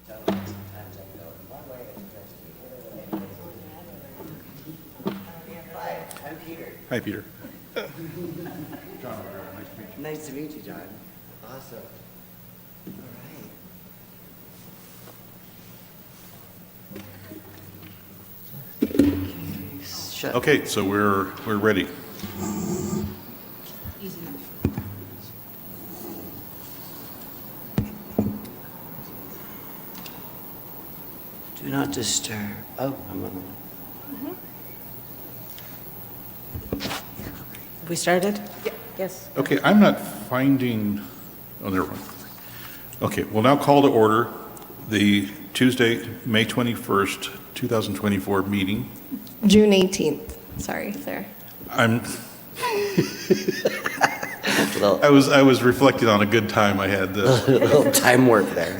Sometimes I go in one way, it's just the other way. Hi, I'm Peter. Hi, Peter. Nice to meet you, John. Awesome. All right. Shut. Okay, so we're ready. Do not disturb. Oh, I'm on. We started? Yes. Okay, I'm not finding, oh, there one. Okay, we'll now call to order the Tuesday, May 21st, 2024 meeting. June 18th. Sorry, there. Well, I was reflecting on a good time I had. a little time work there.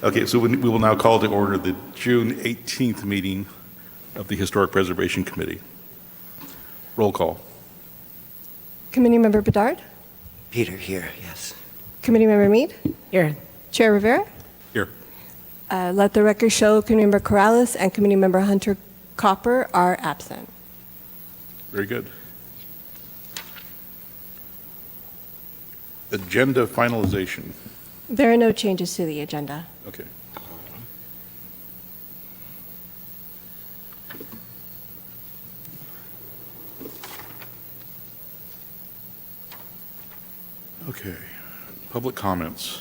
Okay, so we will now call to order the June 18th meeting of the Historic Preservation Committee. Roll call. Committee Member Bedard, Peter here, yes. Committee Member Mead, Here. Chair Rivera. Here. Let the record show Committee Member Corrales and Committee Member Hunter Copper are absent. Very good. Agenda finalization. There are no changes to the agenda. Okay. Okay, public comments.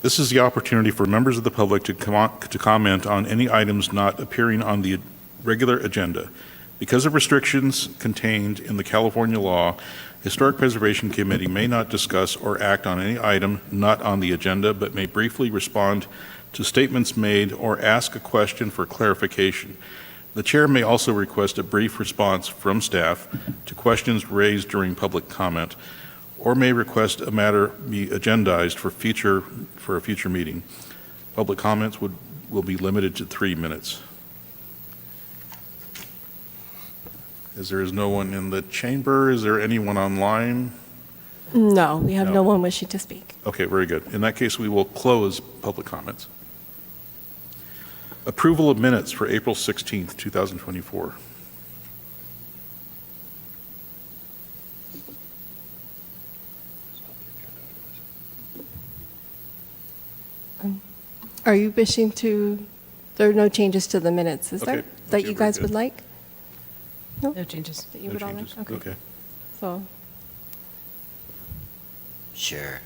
This is the opportunity for members of the public to comment on any items not appearing on the regular agenda. Because of restrictions contained in the California law, Historic Preservation Committee may not discuss or act on any item not on the agenda, but may briefly respond to statements made or ask a question for clarification. The chair may also request a brief response from staff to questions raised during public comment, or may request a matter be agendized for a future meeting. Public comments will be limited to 3 minutes. As there is no one in the chamber, is there anyone online? No, we have No. no one wishing to speak. Okay, very good. In that case, we will close public comments. Approval of minutes for April 16th, 2024. Are you wishing to, there are no changes to the minutes, is there? Okay, That okay, you very guys would good. like? No changes. That you No would all like? changes. Okay. So, Sure.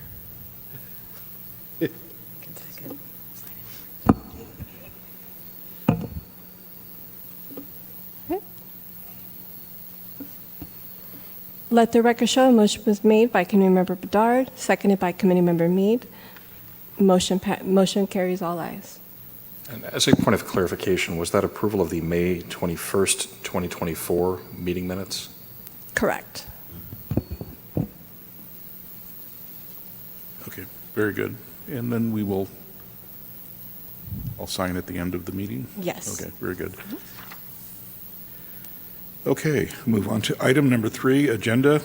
let the record show a motion was made by Committee Member Bedard, seconded by Committee Member Mead. Motion carries all ayes. And as a point of clarification, was that approval of the May 21st, 2024 meeting minutes? Correct. Okay, very good. And then I'll sign at the end of the meeting? Yes. Okay, very good. Okay, move on to item number 3, agenda,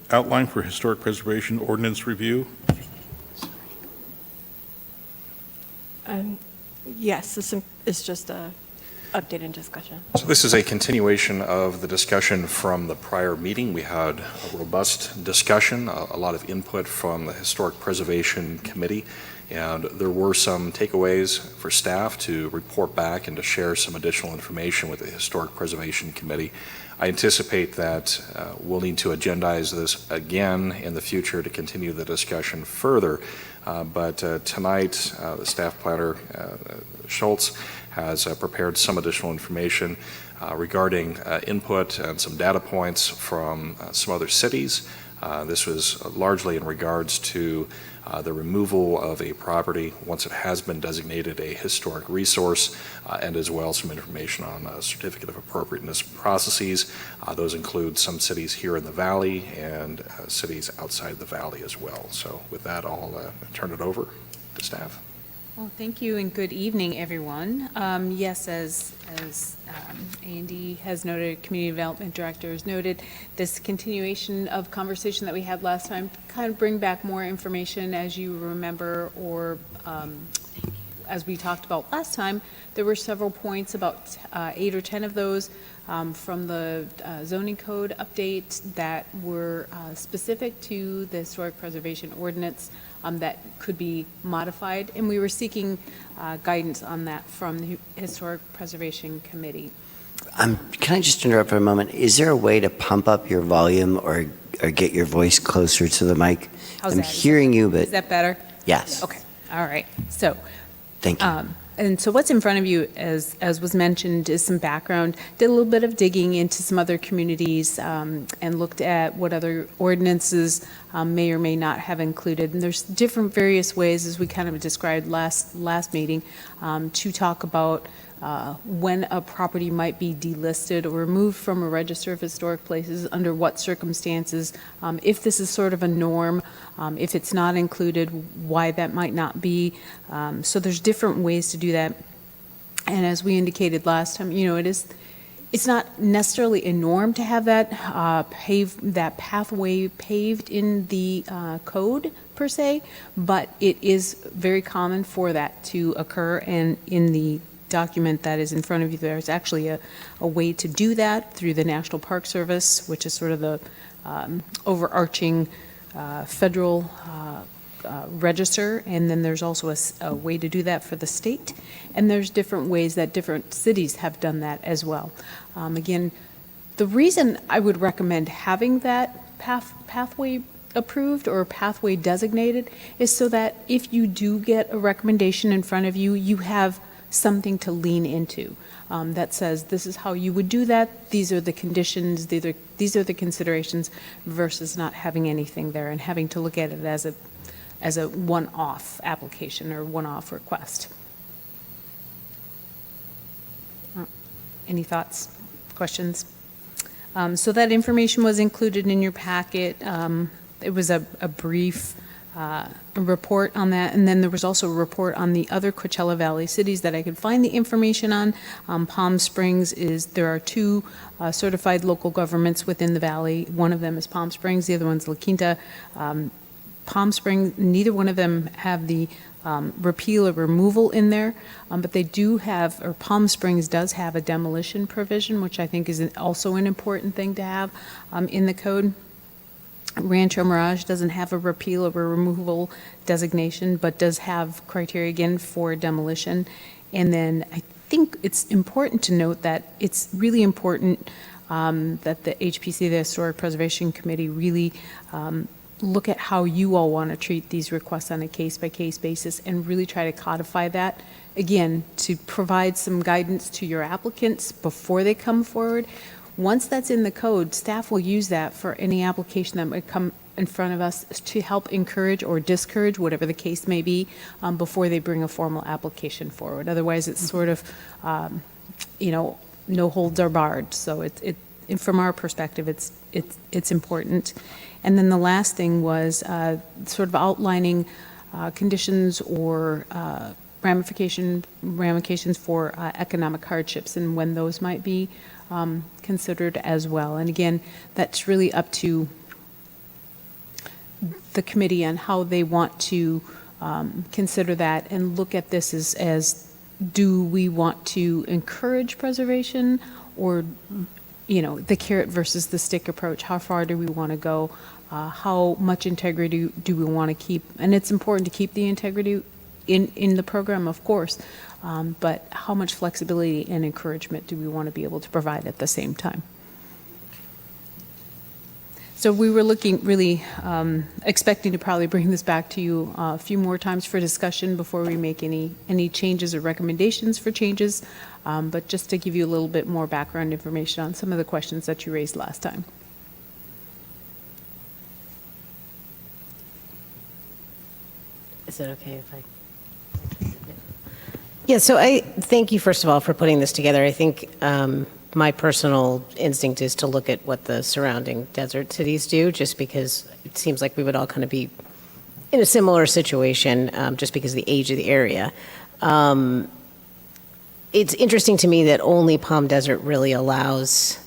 outline for historic preservation ordinance review. Yes, this is just a update and discussion. So this is a continuation of the discussion from the prior meeting. We had a robust discussion, a lot of input from the Historic Preservation Committee, and there were some takeaways for staff to report back and to share some additional information with the Historic Preservation Committee. I anticipate that we'll need to agendize this again in the future to continue the discussion further. But tonight, the staff planner, Schultz, has prepared some additional information regarding input and some data points from some other cities. This was largely in regards to the removal of a property once it has been designated a historic resource, and as well some information on certificate of appropriateness processes. Those include some cities here in the valley and cities outside the valley as well. So with that, I'll turn it over to staff. Well, thank you and good evening, everyone. Yes, as A&D has noted, Community Development Director has noted, this continuation of conversation that we had last time, kind of bring back more information as you remember, or as we talked about last time, there were several points, about 8 or 10 of those from the zoning code update that were specific to the historic preservation ordinance that could be modified, and we were seeking guidance on that from the Historic Preservation Committee. Can I just interrupt for a moment? Is there a way to pump up your volume or get your voice closer to the mic? How's I'm that? hearing you, but Is that better? yes. Okay, all right. So, Thank you. and so what's in front of you, as was mentioned, is some background. Did a little bit of digging into some other communities and looked at what other ordinances may or may not have included. And there's different various ways, as we kind of described last meeting, to talk about when a property might be delisted or removed from a register of historic places, under what circumstances, if this is sort of a norm, if it's not included, why that might not be. So there's different ways to do that. And as we indicated last time, you know, it's not necessarily a norm to have that that pathway paved in the code per se, but it is very common for that to occur. And in the document that is in front of you, there's actually a way to do that through the National Park Service, which is sort of the overarching federal register, and then there's also a way to do that for the state, and there's different ways that different cities have done that as well. Again, the reason I would recommend having that pathway approved or pathway designated is so that if you do get a recommendation in front of you, you have something to lean into that says this is how you would do that, these are the conditions, these are the considerations, versus not having anything there and having to look at it as a one-off application or one-off request. Any thoughts, questions? So that information was included in your packet. It was a brief report on that, and then there was also a report on the other Coachella Valley cities that I could find the information on. Palm Springs there are 2 certified local governments within the valley. One of them is Palm Springs, the other one's La Quinta. Palm Springs, neither one of them have the repeal or removal in there, but they do have, or Palm Springs does have, a demolition provision, which I think is also an important thing to have in the code. Rancho Mirage doesn't have a repeal or a removal designation, but does have criteria again for demolition. And then I think it's important to note that it's really important that the HPC, the Historic Preservation Committee, really look at how you all want to treat these requests on a case-by-case basis and really try to codify that, again, to provide some guidance to your applicants before they come forward. Once that's in the code, staff will use that for any application that might come in front of us to help encourage or discourage, whatever the case may be, before they bring a formal application forward. Otherwise, it's sort of, no holds are barred. So from our perspective, it's important. And then the last thing was sort of outlining conditions or ramifications for economic hardships and when those might be considered as well. And again, that's really up to the committee on how they want to consider that and look at this as do we want to encourage preservation, or the carrot versus the stick approach? How far do we want to go? How much integrity do we want to keep? And it's important to keep the integrity in the program, of course, but how much flexibility and encouragement do we want to be able to provide at the same time? So we were really expecting to probably bring this back to you a few more times for discussion before we make any changes or recommendations for changes, but just to give you a little bit more background information on some of the questions that you raised last time. Is it okay if I? Yeah, so I thank you, first of all, for putting this together. I think my personal instinct is to look at what the surrounding desert cities do, just because it seems like we would all kind of be in a similar situation, just because of the age of the area. It's interesting to me that only Palm Desert really allows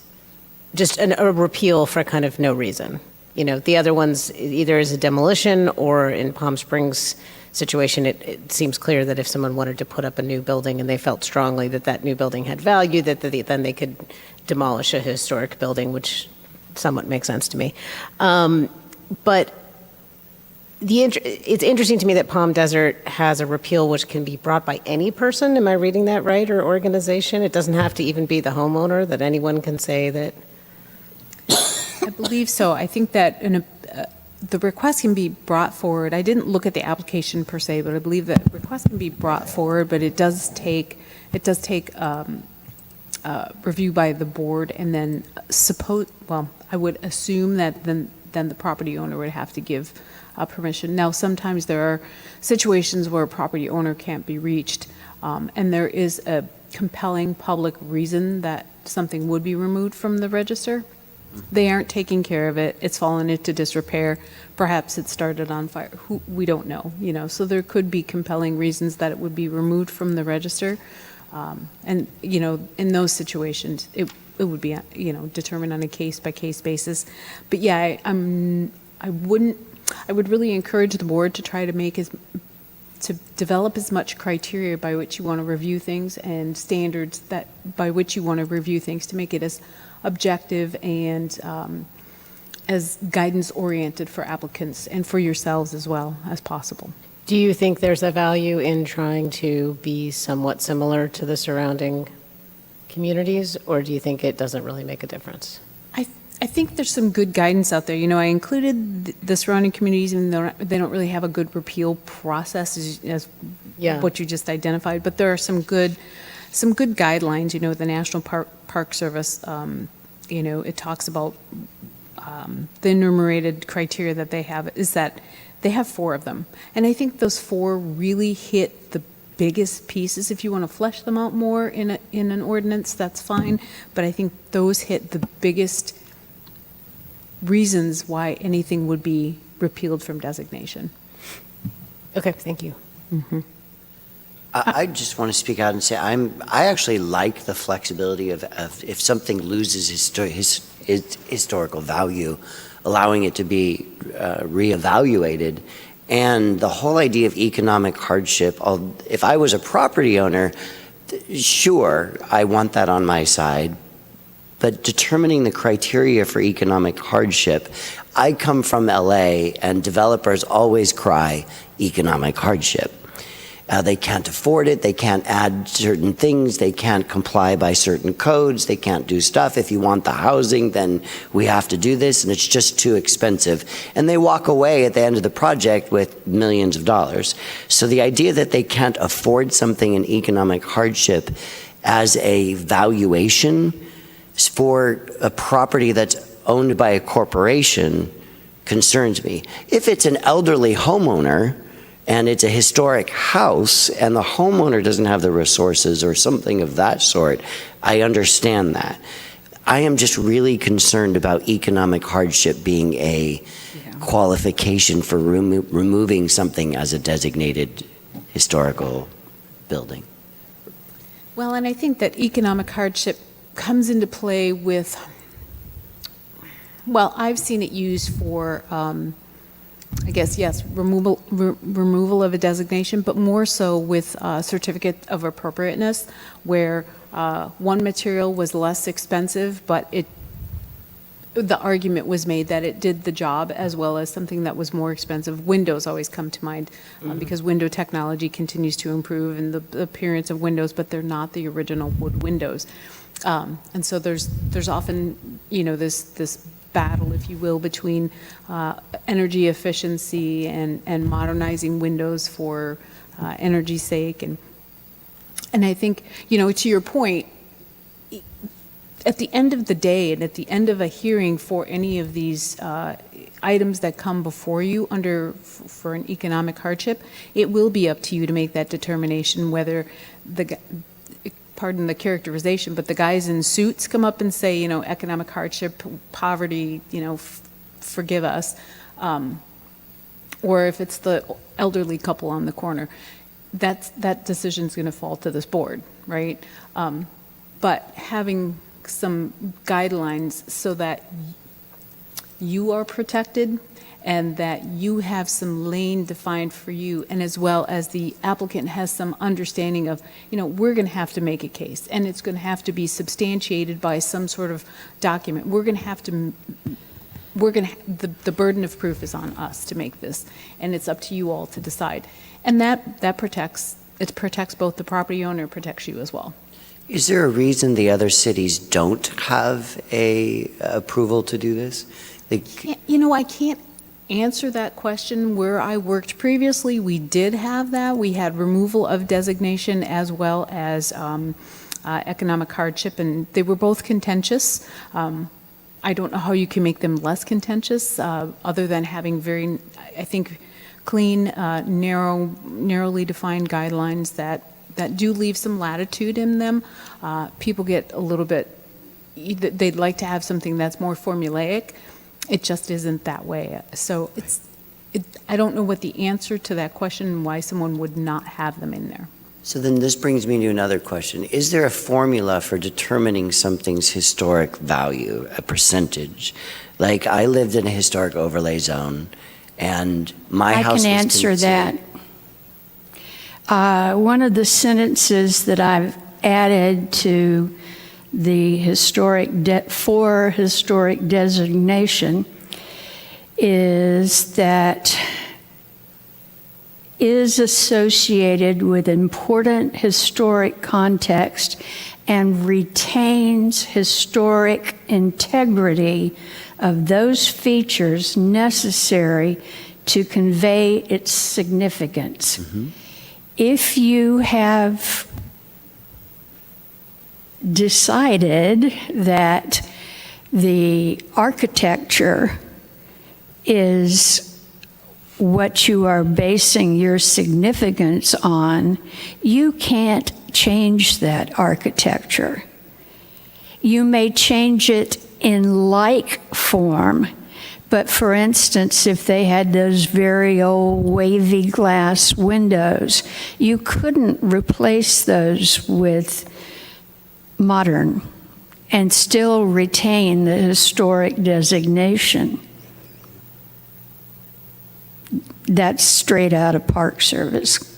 just a repeal for kind of no reason. You know, the other ones either is a demolition, or in Palm Springs situation, it seems clear that if someone wanted to put up a new building and they felt strongly that that new building had value, that then they could demolish a historic building, which somewhat makes sense to me. But it's interesting to me that Palm Desert has a repeal which can be brought by any person. Am I reading that right? Or organization? It doesn't have to even be the homeowner, that anyone can say that. I believe so. I think that the request can be brought forward. I didn't look at the application per se, but I believe that request can be brought forward, but it does take review by the board, and then I would assume that then the property owner would have to give permission. Now, sometimes there are situations where a property owner can't be reached, and there is a compelling public reason that something would be removed from the register. They aren't taking care of it. It's fallen into disrepair. Perhaps it started on fire. We don't know, you know. So there could be compelling reasons that it would be removed from the register. And, you know, in those situations, it would be, you know, determined on a case-by-case basis. But yeah, I would really encourage the board to try to develop as much criteria by which you want to review things, and standards by which you want to review things, to make it as objective and as guidance-oriented for applicants and for yourselves as well as possible. Do you think there's a value in trying to be somewhat similar to the surrounding communities, or do you think it doesn't really make a difference? I think there's some good guidance out there. You know, I included the surrounding communities, even though they don't really have a good repeal process as what you just identified, but there are some good guidelines. You know, the National Park Service, you know, it talks about the enumerated criteria that they have, is that they have 4 of them. And I think those 4 really hit the biggest pieces. If you want to flesh them out more in an ordinance, that's fine. But I think those hit the biggest reasons why anything would be repealed from designation. Okay, thank you. Mm-hmm. I just want to speak out and say I actually like the flexibility of if something loses its historical value, allowing it to be reevaluated. And the whole idea of economic hardship, if I was a property owner, sure, I want that on my side. But determining the criteria for economic hardship, I come from LA, and developers always cry economic hardship. They can't afford it, they can't add certain things, they can't comply by certain codes, they can't do stuff. If you want the housing, then we have to do this, and it's just too expensive. And they walk away at the end of the project with millions of dollars. So the idea that they can't afford something in economic hardship as a valuation for a property that's owned by a corporation concerns me. If it's an elderly homeowner, and it's a historic house, and the homeowner doesn't have the resources or something of that sort, I understand that. I am just really concerned about economic hardship being a qualification for removing something as a designated historical building. Well, and I think that economic hardship comes into play with, well, I've seen it used for, I guess, yes, removal of a designation, but more so with certificate of appropriateness, where one material was less expensive, but the argument was made that it did the job as well as something that was more expensive. Windows always come to mind, because window technology continues to improve, and the appearance of windows, but they're not the original wood windows. And so there's often, you know, this battle, if you will, between energy efficiency and modernizing windows for energy's sake. And I think, you know, to your point, at the end of the day and at the end of a hearing for any of these items that come before you for an economic hardship, it will be up to you to make that determination whether pardon the characterization, but the guys in suits come up and say, you know, economic hardship, poverty, you know, forgive us. or if it's the elderly couple on the corner, that decision's going to fall to this board, right? But having some guidelines so that you are protected and that you have some lane defined for you, and as well as the applicant has some understanding of, we're going to have to make a case, and it's going to have to be substantiated by some sort of document. The burden of proof is on us to make this, and it's up to you all to decide. And that protects both the property owner, protects you as well. Is there a reason the other cities don't have a approval to do this? I can't answer that question. Where I worked previously, we did have that. We had removal of designation as well as economic hardship, and they were both contentious. I don't know how you can make them less contentious, other than having very, I think, clean, narrowly defined guidelines that do leave some latitude in them. People get a little bit, they'd like to have something that's more formulaic. It just isn't that way. So I don't know what the answer to that question and why someone would not have them in there. So then this brings me to another question. Is there a formula for determining something's historic value, a percentage? Like, I lived in a historic overlay zone, and my house was I can answer considered- that. One of the sentences that I've added to the historic designation is that is associated with important historic context and retains historic integrity of those features necessary to convey its significance. Mm-hmm. If you have decided that the architecture is what you are basing your significance on, you can't change that architecture. You may change it in like form, but for instance, if they had those very old wavy glass windows, you couldn't replace those with modern and still retain the historic designation. That's straight out of Park Service.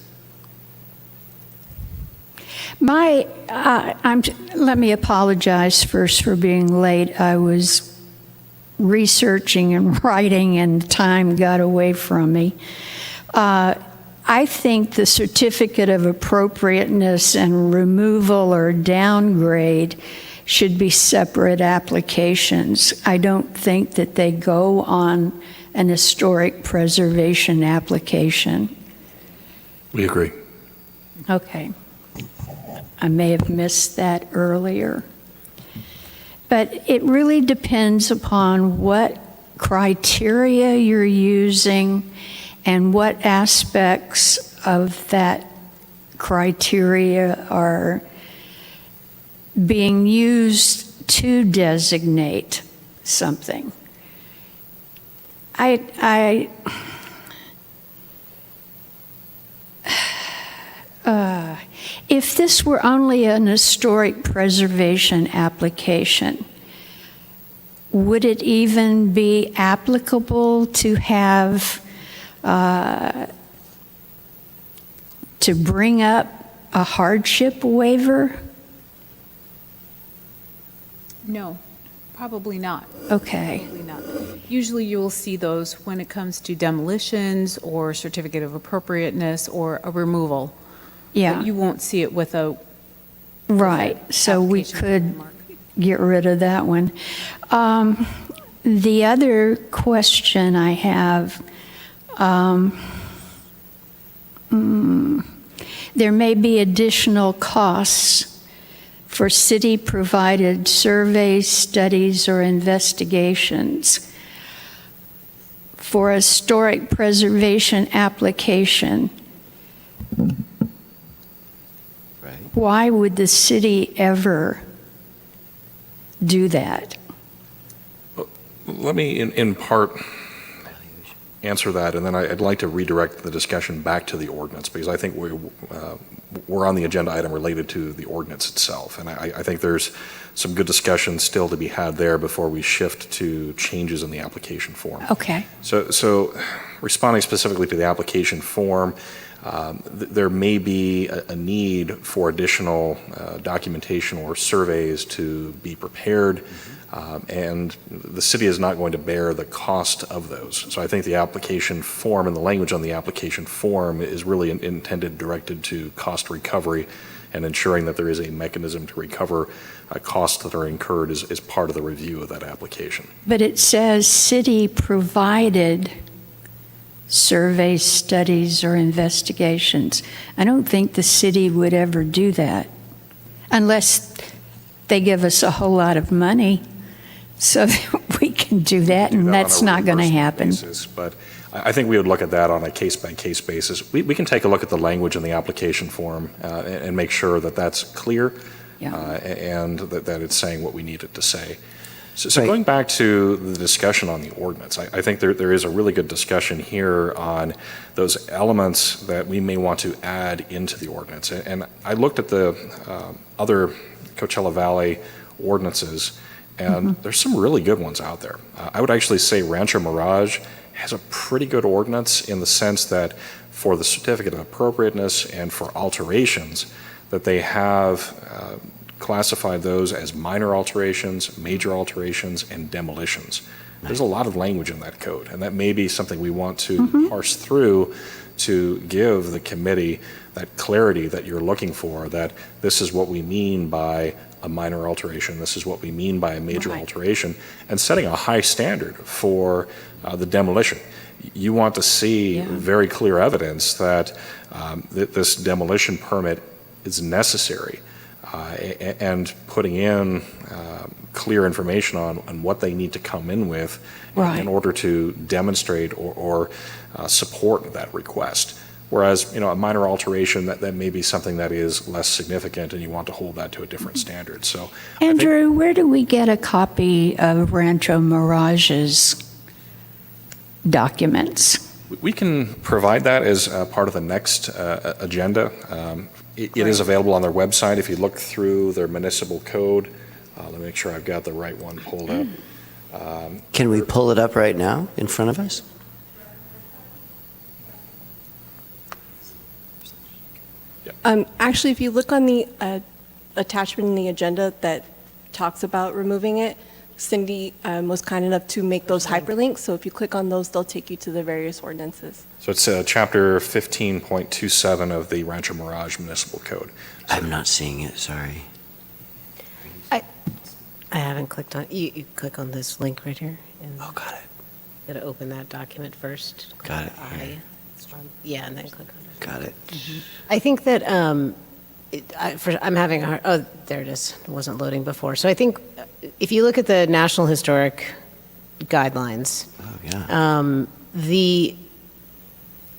Let me apologize first for being late. I was researching and writing and time got away from me. I think the certificate of appropriateness and removal or downgrade should be separate applications. I don't think that they go on an historic preservation application. We agree. Okay. I may have missed that earlier. But it really depends upon what criteria you're using and what aspects of that criteria are being used to designate something. If this were only an historic preservation application, would it even be applicable to have, to bring up a hardship waiver? No, probably not. Okay. Probably not. Usually you will see those when it comes to demolitions or certificate of appropriateness or a removal. Yeah. But you won't see it with a Right, so we application could mark. get rid of that one. The other question I have, there may be additional costs for city-provided surveys, studies, or investigations. For a historic preservation application, Right. why would the city ever do that? Let me, in part, answer that, and then I'd like to redirect the discussion back to the ordinance, because I think we're on the agenda item related to the ordinance itself, and I think there's some good discussion still to be had there before we shift to changes in the application form. Okay. So responding specifically to the application form, there may be a need for additional documentation or surveys to be prepared, and the city is not going to bear the cost of those. So I think the application form and the language on the application form is really intended, directed to cost recovery and ensuring that there is a mechanism to recover costs that are incurred as part of the review of that application. But it says city provided surveys, studies, or investigations. I don't think the city would ever do that unless they give us a whole lot of money so that we can do that, and that's not going to happen. But I think we would look at that on a case-by-case basis. We can take a look at the language in the application form and make sure that that's clear and that it's saying what we need it to say. So going back to the discussion on the ordinance, I think there is a really good discussion here on those elements that we may want to add into the ordinance. And I looked at the other Coachella Valley ordinances, and there's some really good ones out there. I would actually say Rancho Mirage has a pretty good ordinance in the sense that for the certificate of appropriateness and for alterations, that they have classified those as minor alterations, major alterations, and demolitions. There's a lot of language in that code, and that may be something we want to parse through to give the committee that clarity that you're looking for, that this is what we mean by a minor alteration, this is what we mean by a major alteration, and setting a high standard for the demolition. You want to see very clear evidence that this demolition permit is necessary, and putting in clear information on what they need to come in with in order to demonstrate or support that request. Whereas, a minor alteration, that may be something that is less significant, and you want to hold that to a different standard. So, Andrew, where do we get a copy of Rancho Mirage's documents? we can provide that as part of the next agenda. It is available on their website. If you look through their municipal code, let me make sure I've got the right one pulled up. Can we pull it up right now in front of us? Actually, if you look on the attachment in the agenda that talks about removing it, Cindy was kind enough to make those hyperlinks. So if you click on those, they'll take you to the various ordinances. So it's chapter 15.27 of the Rancho Mirage Municipal Code. I'm not seeing it, sorry. I haven't clicked on, you click on this link right here. And Oh, got it, gotta open that document first. Click Got it, on the here. I. Yeah, and then click on it. got it. I think that I'm having a hard, oh, there it is. It wasn't loading before. So I think if you look at the National Historic Guidelines, Oh, yeah. the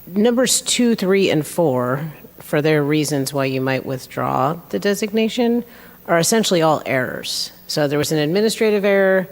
numbers 2, 3, and 4, for their reasons why you might withdraw the designation, are essentially all errors. So there was an administrative error,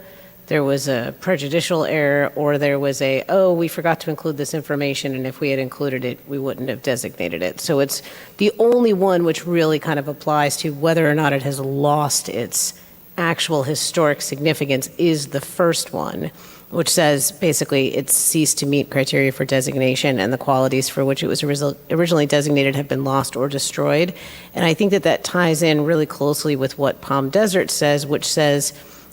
there was a prejudicial error, or there was we forgot to include this information, and if we had included it, we wouldn't have designated it. So it's the only one which really kind of applies to whether or not it has lost its actual historic significance is the first one, which says basically it's ceased to meet criteria for designation and the qualities for which it was originally designated have been lost or destroyed. And I think that that ties in really closely with what Palm Desert says, which says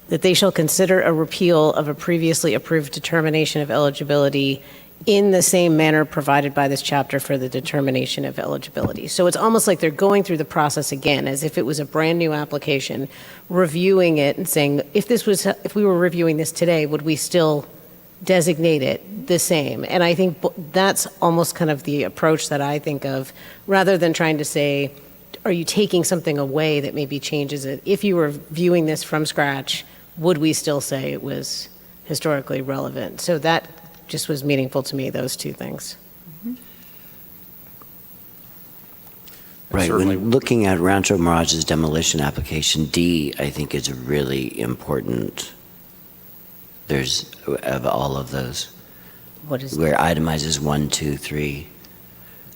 that they shall consider a repeal of a previously approved determination of eligibility in the same manner provided by this chapter for the determination of eligibility. So it's almost like they're going through the process again, as if it was a brand new application, reviewing it and saying, if we were reviewing this today, would we still designate it the same? And I think that's almost kind of the approach that I think of, rather than trying to say, are you taking something away that maybe changes it? If you were viewing this from scratch, would we still say it was historically relevant? So that just was meaningful to me, those two things. Right, certainly- when looking at Rancho Mirage's demolition application, D, I think is really important. There's, of all of those. what is where it itemizes 1, 2, 3.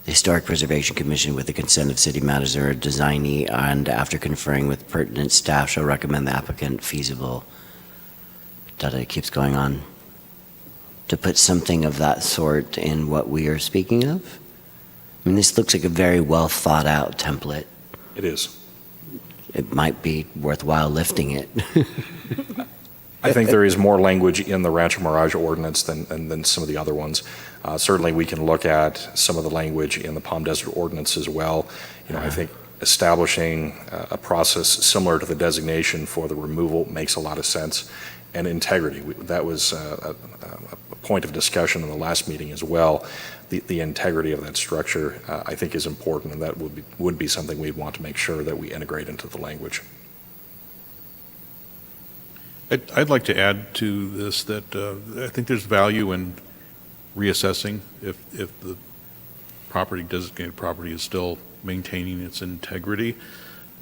The Historic Preservation Commission, with the consent of city manager or designee, and after conferring with pertinent staff, shall recommend the applicant feasible. It keeps going on. To put something of that sort in what we are speaking of? I mean, this looks like a very well thought out template. It is. It might be worthwhile lifting it. I think there is more language in the Rancho Mirage ordinance than some of the other ones. Certainly, we can look at some of the language in the Palm Desert ordinance as well. I think establishing a process similar to the designation for the removal makes a lot of sense. And integrity, that was a point of discussion in the last meeting as well. The integrity of that structure, I think, is important, and that would be something we'd want to make sure that we integrate into the language. I'd like to add to this that I think there's value in reassessing if the designated property is still maintaining its integrity.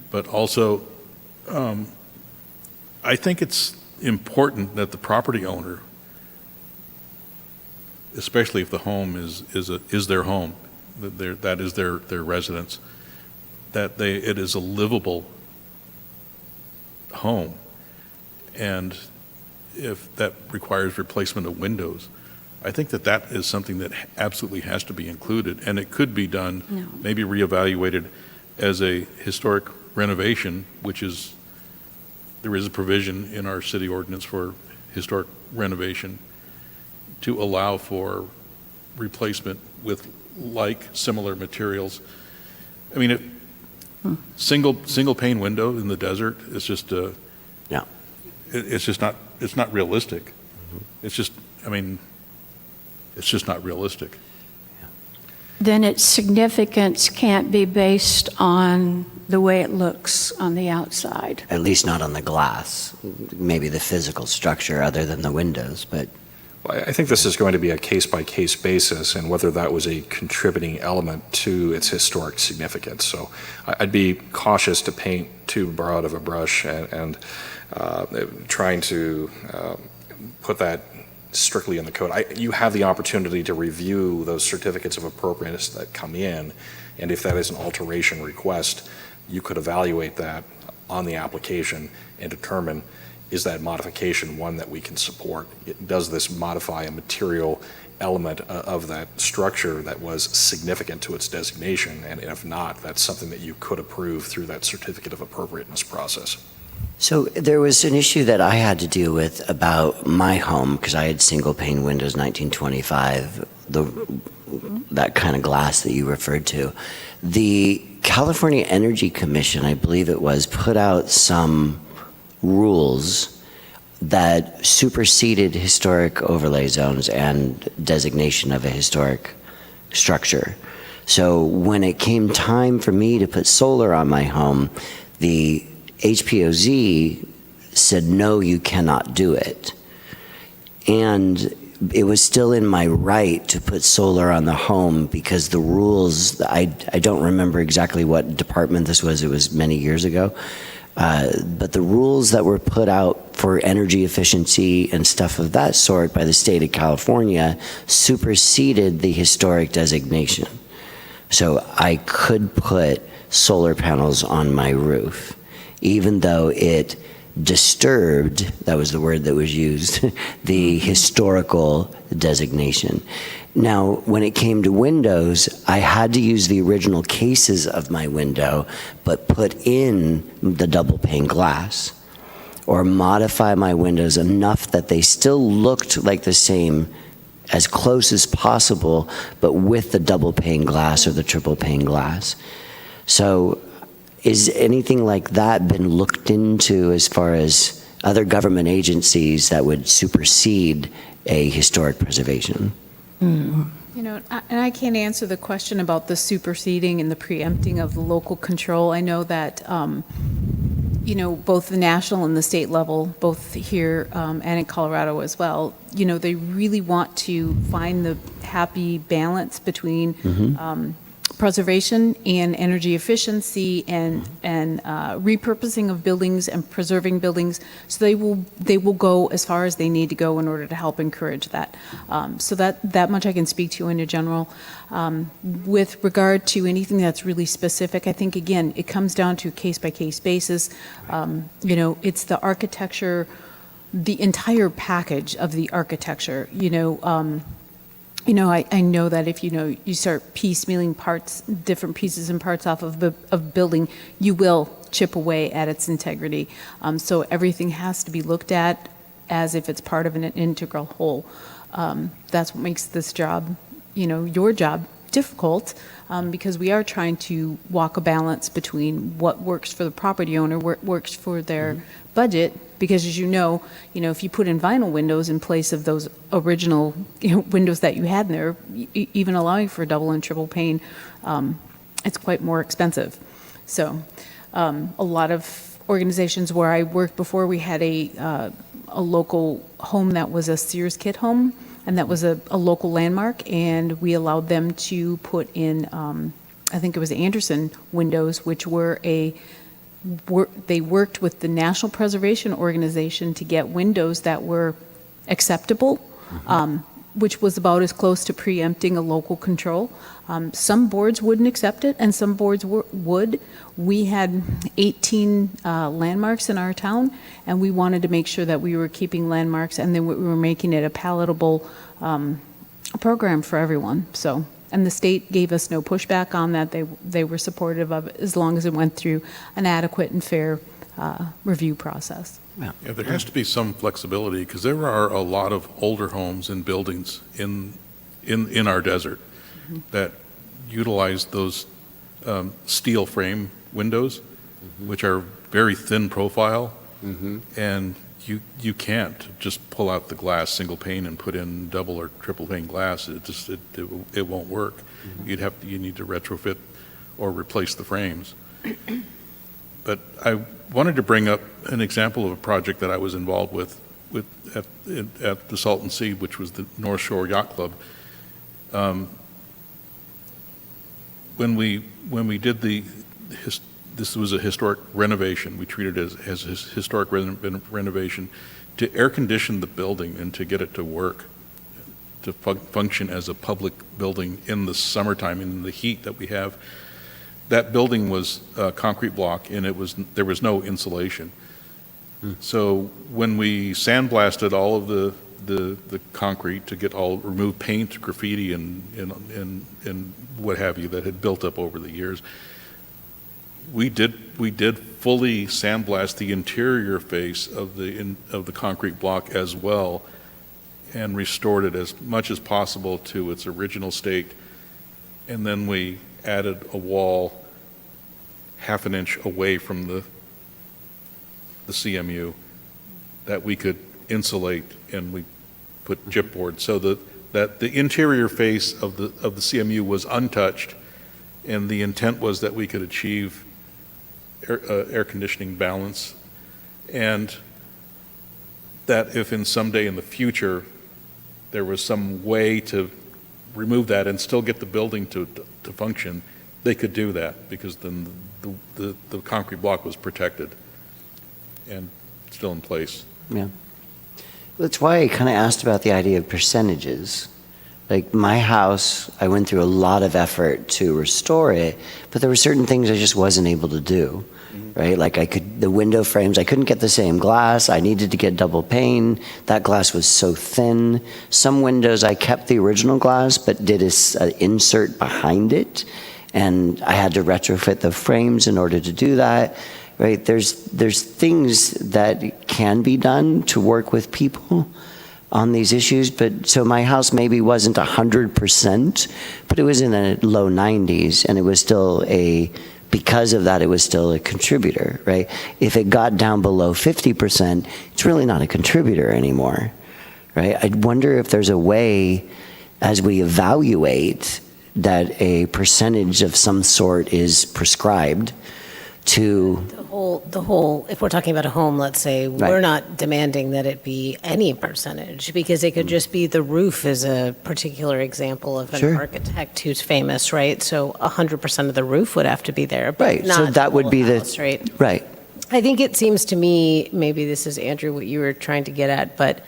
But also, I think it's important that the property owner, especially if the home is their home, that is their residence, that it is a livable home. And if that requires replacement of windows, I think that is something that absolutely has to be included, and it could be done, maybe reevaluated as a historic renovation, there is a provision in our city ordinance for historic renovation to allow for replacement with similar materials. I mean, single pane window in the desert is just Yeah. It's not realistic. It's just not realistic. Then its significance can't be based on the way it looks on the outside. At least not on the glass. Maybe the physical structure other than the windows, but I think this is going to be a case-by-case basis, and whether that was a contributing element to its historic significance. So I'd be cautious to paint too broad of a brush and trying to put that strictly in the code. You have the opportunity to review those certificates of appropriateness that come in, and if that is an alteration request, you could evaluate that on the application and determine, is that modification one that we can support? Does this modify a material element of that structure that was significant to its designation? And if not, that's something that you could approve through that certificate of appropriateness process. So there was an issue that I had to deal with about my home, because I had single pane windows, 1925, that kind of glass that you referred to. The California Energy Commission, I believe it was, put out some rules that superseded historic overlay zones and designation of a historic structure. So when it came time for me to put solar on my home, the HPOZ said, no, you cannot do it. And it was still in my right to put solar on the home because the rules, I don't remember exactly what department this was, it was many years ago, but the rules that were put out for energy efficiency and stuff of that sort by the state of California superseded the historic designation. So I could put solar panels on my roof, even though it disturbed, that was the word that was used, the historical designation. Now, when it came to windows, I had to use the original cases of my window, but put in the double pane glass, or modify my windows enough that they still looked like the same, as close as possible, but with the double pane glass or the triple pane glass. So is anything like that been looked into as far as other government agencies that would supersede a historic preservation? You know, and I can't answer the question about the superseding and the preempting of the local control. I know that, you know, both the national and the state level, both here and in Colorado as well, you know, they really want to find the happy balance between preservation and energy efficiency and repurposing of buildings and preserving buildings. So they will go as far as they need to go in order to help encourage that. So that much I can speak to in a general. With regard to anything that's really specific, I think again it comes down to case by case basis. It's the architecture, the entire package of the architecture. I know that if you start piecemealing parts, different pieces and parts off of building, you will chip away at its integrity. So everything has to be looked at as if it's part of an integral whole. That's what makes this job, your job, difficult, because we are trying to walk a balance between what works for the property owner, what works for their budget. Because as you know, if you put in vinyl windows in place of those original windows that you had in there, even allowing for double and triple pane, it's quite more expensive. So a lot of organizations where I worked before, we had a local home that was a Sears kit home, and that was a local landmark, and we allowed them to put in, I think it was Anderson windows, which were they worked with the National Preservation Organization to get windows that were acceptable, which was about as close to preempting a local control. Some boards wouldn't accept it, and some boards would. We had 18 landmarks in our town, and we wanted to make sure that we were keeping landmarks, and then we were making it a palatable program for everyone. So. And the state gave us no pushback on that. They were supportive of it as long as it went through an adequate and fair review process. Yeah, there has to be some flexibility because there are a lot of older homes and buildings in our desert that utilize those steel frame windows, which are very thin profile, and you can't just pull out the glass single pane and put in double or triple pane glass. It won't work. You need to retrofit or replace the frames. But I wanted to bring up an example of a project that I was involved with at the Salton Sea, which was the North Shore Yacht Club. When we did this was a historic renovation. We treated it as a historic renovation to air condition the building and to get it to work, to function as a public building in the summertime, in the heat that we have. That building was a concrete block, and there was no insulation. So when we sandblasted all of the concrete to remove paint, graffiti, and what have you that had built up over the years, we did fully sandblast the interior face of the concrete block as well, and restored it as much as possible to its original state. And then we added a wall half an inch away from the CMU that we could insulate, and we put chipboard so that the interior face of the CMU was untouched, and the intent was that we could achieve air conditioning balance, and that if in someday in the future there was some way to remove that and still get the building to function, they could do that, because then the concrete block was protected and still in place. Yeah. That's why I kind of asked about the idea of percentages. Like my house, I went through a lot of effort to restore it, but there were certain things I just wasn't able to do, right? Like the window frames, I couldn't get the same glass. I needed to get double pane. That glass was so thin. Some windows, I kept the original glass, but did an insert behind it, and I had to retrofit the frames in order to do that, right? There's things that can be done to work with people on these issues, but so my house maybe wasn't 100%, but it was in the low 90s, and it was still because of that, it was still a contributor, right? If it got down below 50%, it's really not a contributor anymore, right? I wonder if there's a way, as we evaluate, that a percentage of some sort is prescribed to... the whole, if we're talking about a home, let's say, Right. we're not demanding that it be any percentage, because it could just be the roof is a particular example of an Sure. architect who's famous, right? So 100% of the roof would have to be there, but Right, so not the that would whole be the- house, right? Right. I think it seems to me, maybe this is, Andrew, what you were trying to get at, but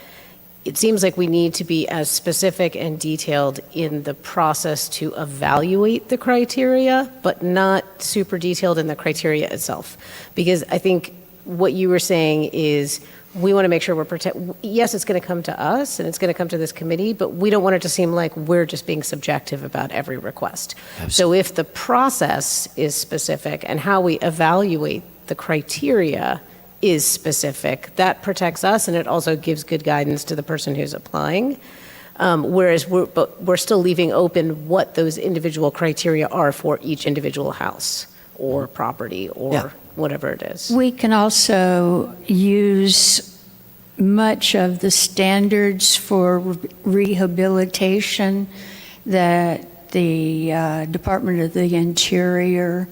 it seems like we need to be as specific and detailed in the process to evaluate the criteria, but not super detailed in the criteria itself. Because I think what you were saying is, we want to make sure yes, it's going to come to us and it's going to come to this committee, but we don't want it to seem like we're just being subjective about every request. So if the process is specific and how we evaluate the criteria is specific, that protects us, and it also gives good guidance to the person who's applying. Whereas we're still leaving open what those individual criteria are for each individual house or property or Yeah. whatever it is. We can also use much of the standards for rehabilitation that the Department of the Interior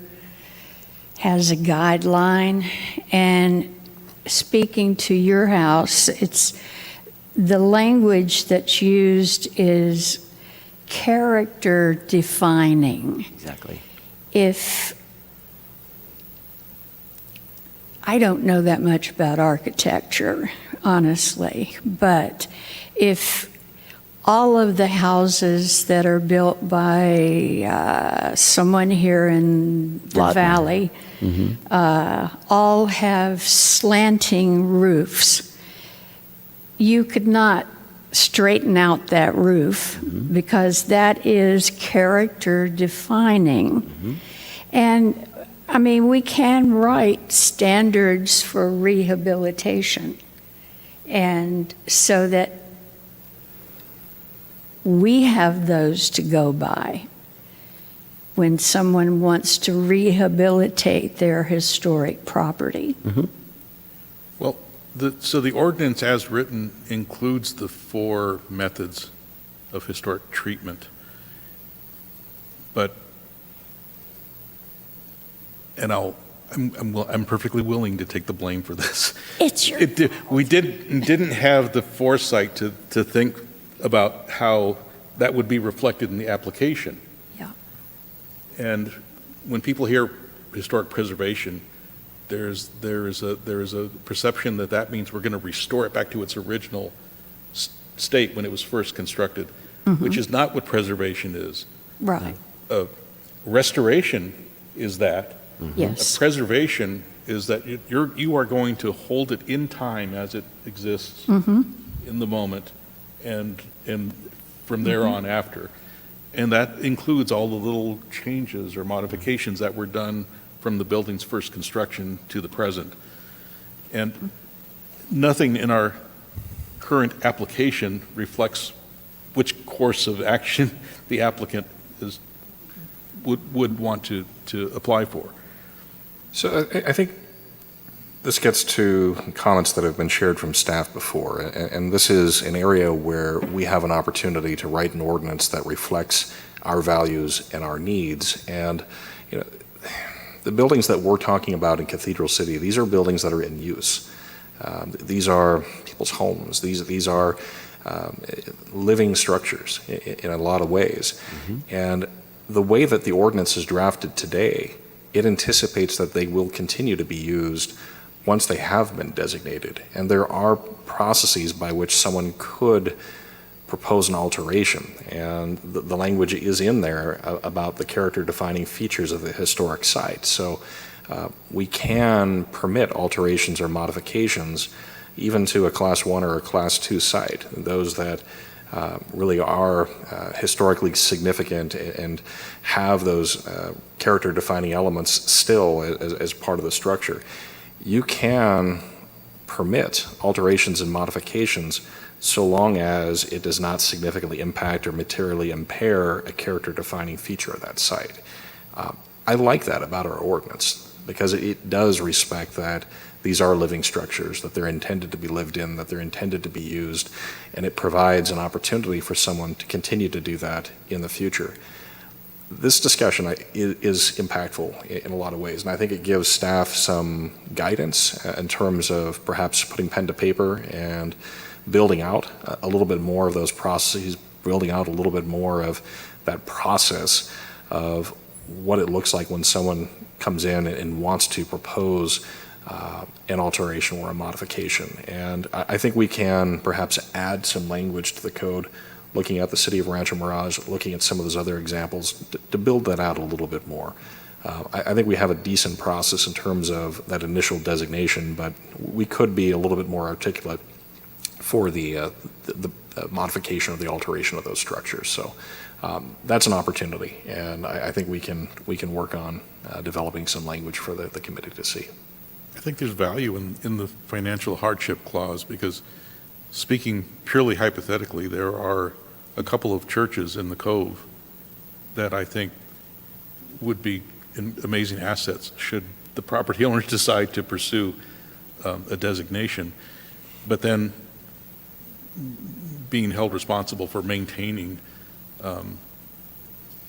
has a guideline. And speaking to your house, it's the language that's used is character defining. Exactly. If I don't know that much about architecture, honestly, but if all of the houses that are built by someone here in the Lot. valley all have slanting roofs, you could not straighten out that roof because that is character defining. And I mean, we can write standards for rehabilitation, and so that we have those to go by when someone wants to rehabilitate their historic property. Well, so the ordinance as written includes the 4 methods of historic treatment. But, and I'm perfectly willing to take the blame for this. It's your We didn't have the foresight to think about how that would be reflected in the application. Yeah. And when people hear historic preservation, there is a perception that that means we're going to restore it back to its original state when it was first constructed, which is not what preservation is. right. Restoration is that. Yes. Preservation is that you are going to hold it in time as it exists in the moment and from there on after. And that includes all the little changes or modifications that were done from the building's first construction to the present. And nothing in our current application reflects which course of action the applicant would want to apply for. So I think this gets to comments that have been shared from staff before, and this is an area where we have an opportunity to write an ordinance that reflects our values and our needs. And you know, the buildings that we're talking about in Cathedral City, these are buildings that are in use. These are people's homes. These are living structures in a lot of ways. And the way that the ordinance is drafted today, it anticipates that they will continue to be used once they have been designated. And there are processes by which someone could propose an alteration. And the language is in there about the character-defining features of the historic site. So we can permit alterations or modifications even to a Class 1 or a Class 2 site, those that really are historically significant and have those character-defining elements still as part of the structure. You can permit alterations and modifications so long as it does not significantly impact or materially impair a character-defining feature of that site. I like that about our ordinance because it does respect that these are living structures, that they're intended to be lived in, that they're intended to be used, and it provides an opportunity for someone to continue to do that in the future. This discussion is impactful in a lot of ways, and I think it gives staff some guidance in terms of perhaps putting pen to paper and building out a little bit more of those processes, building out a little bit more of that process of what it looks like when someone comes in and wants to propose an alteration or a modification. And I think we can perhaps add some language to the code, looking at the city of Rancho Mirage, looking at some of those other examples, to build that out a little bit more. I think we have a decent process in terms of that initial designation, but we could be a little bit more articulate for the modification or the alteration of those structures. So that's an opportunity, and I think we can work on developing some language for the committee to see. I think there's value in the financial hardship clause, because speaking purely hypothetically, there are a couple of churches in the Cove that I think would be amazing assets should the property owners decide to pursue a designation, but then being held responsible for maintaining the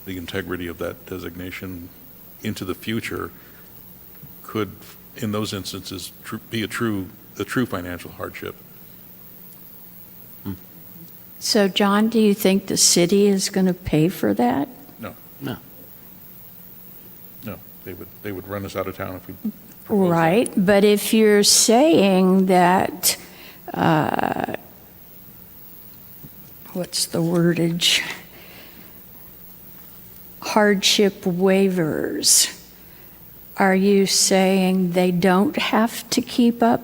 integrity of that designation into the future could, in those instances, be a true financial hardship. So, John, do you think the city is going to pay for that? No. No. No, they would run us out of town if we proposed that. Right, but if you're saying that, what's the wordage? Hardship waivers, are you saying they don't have to keep up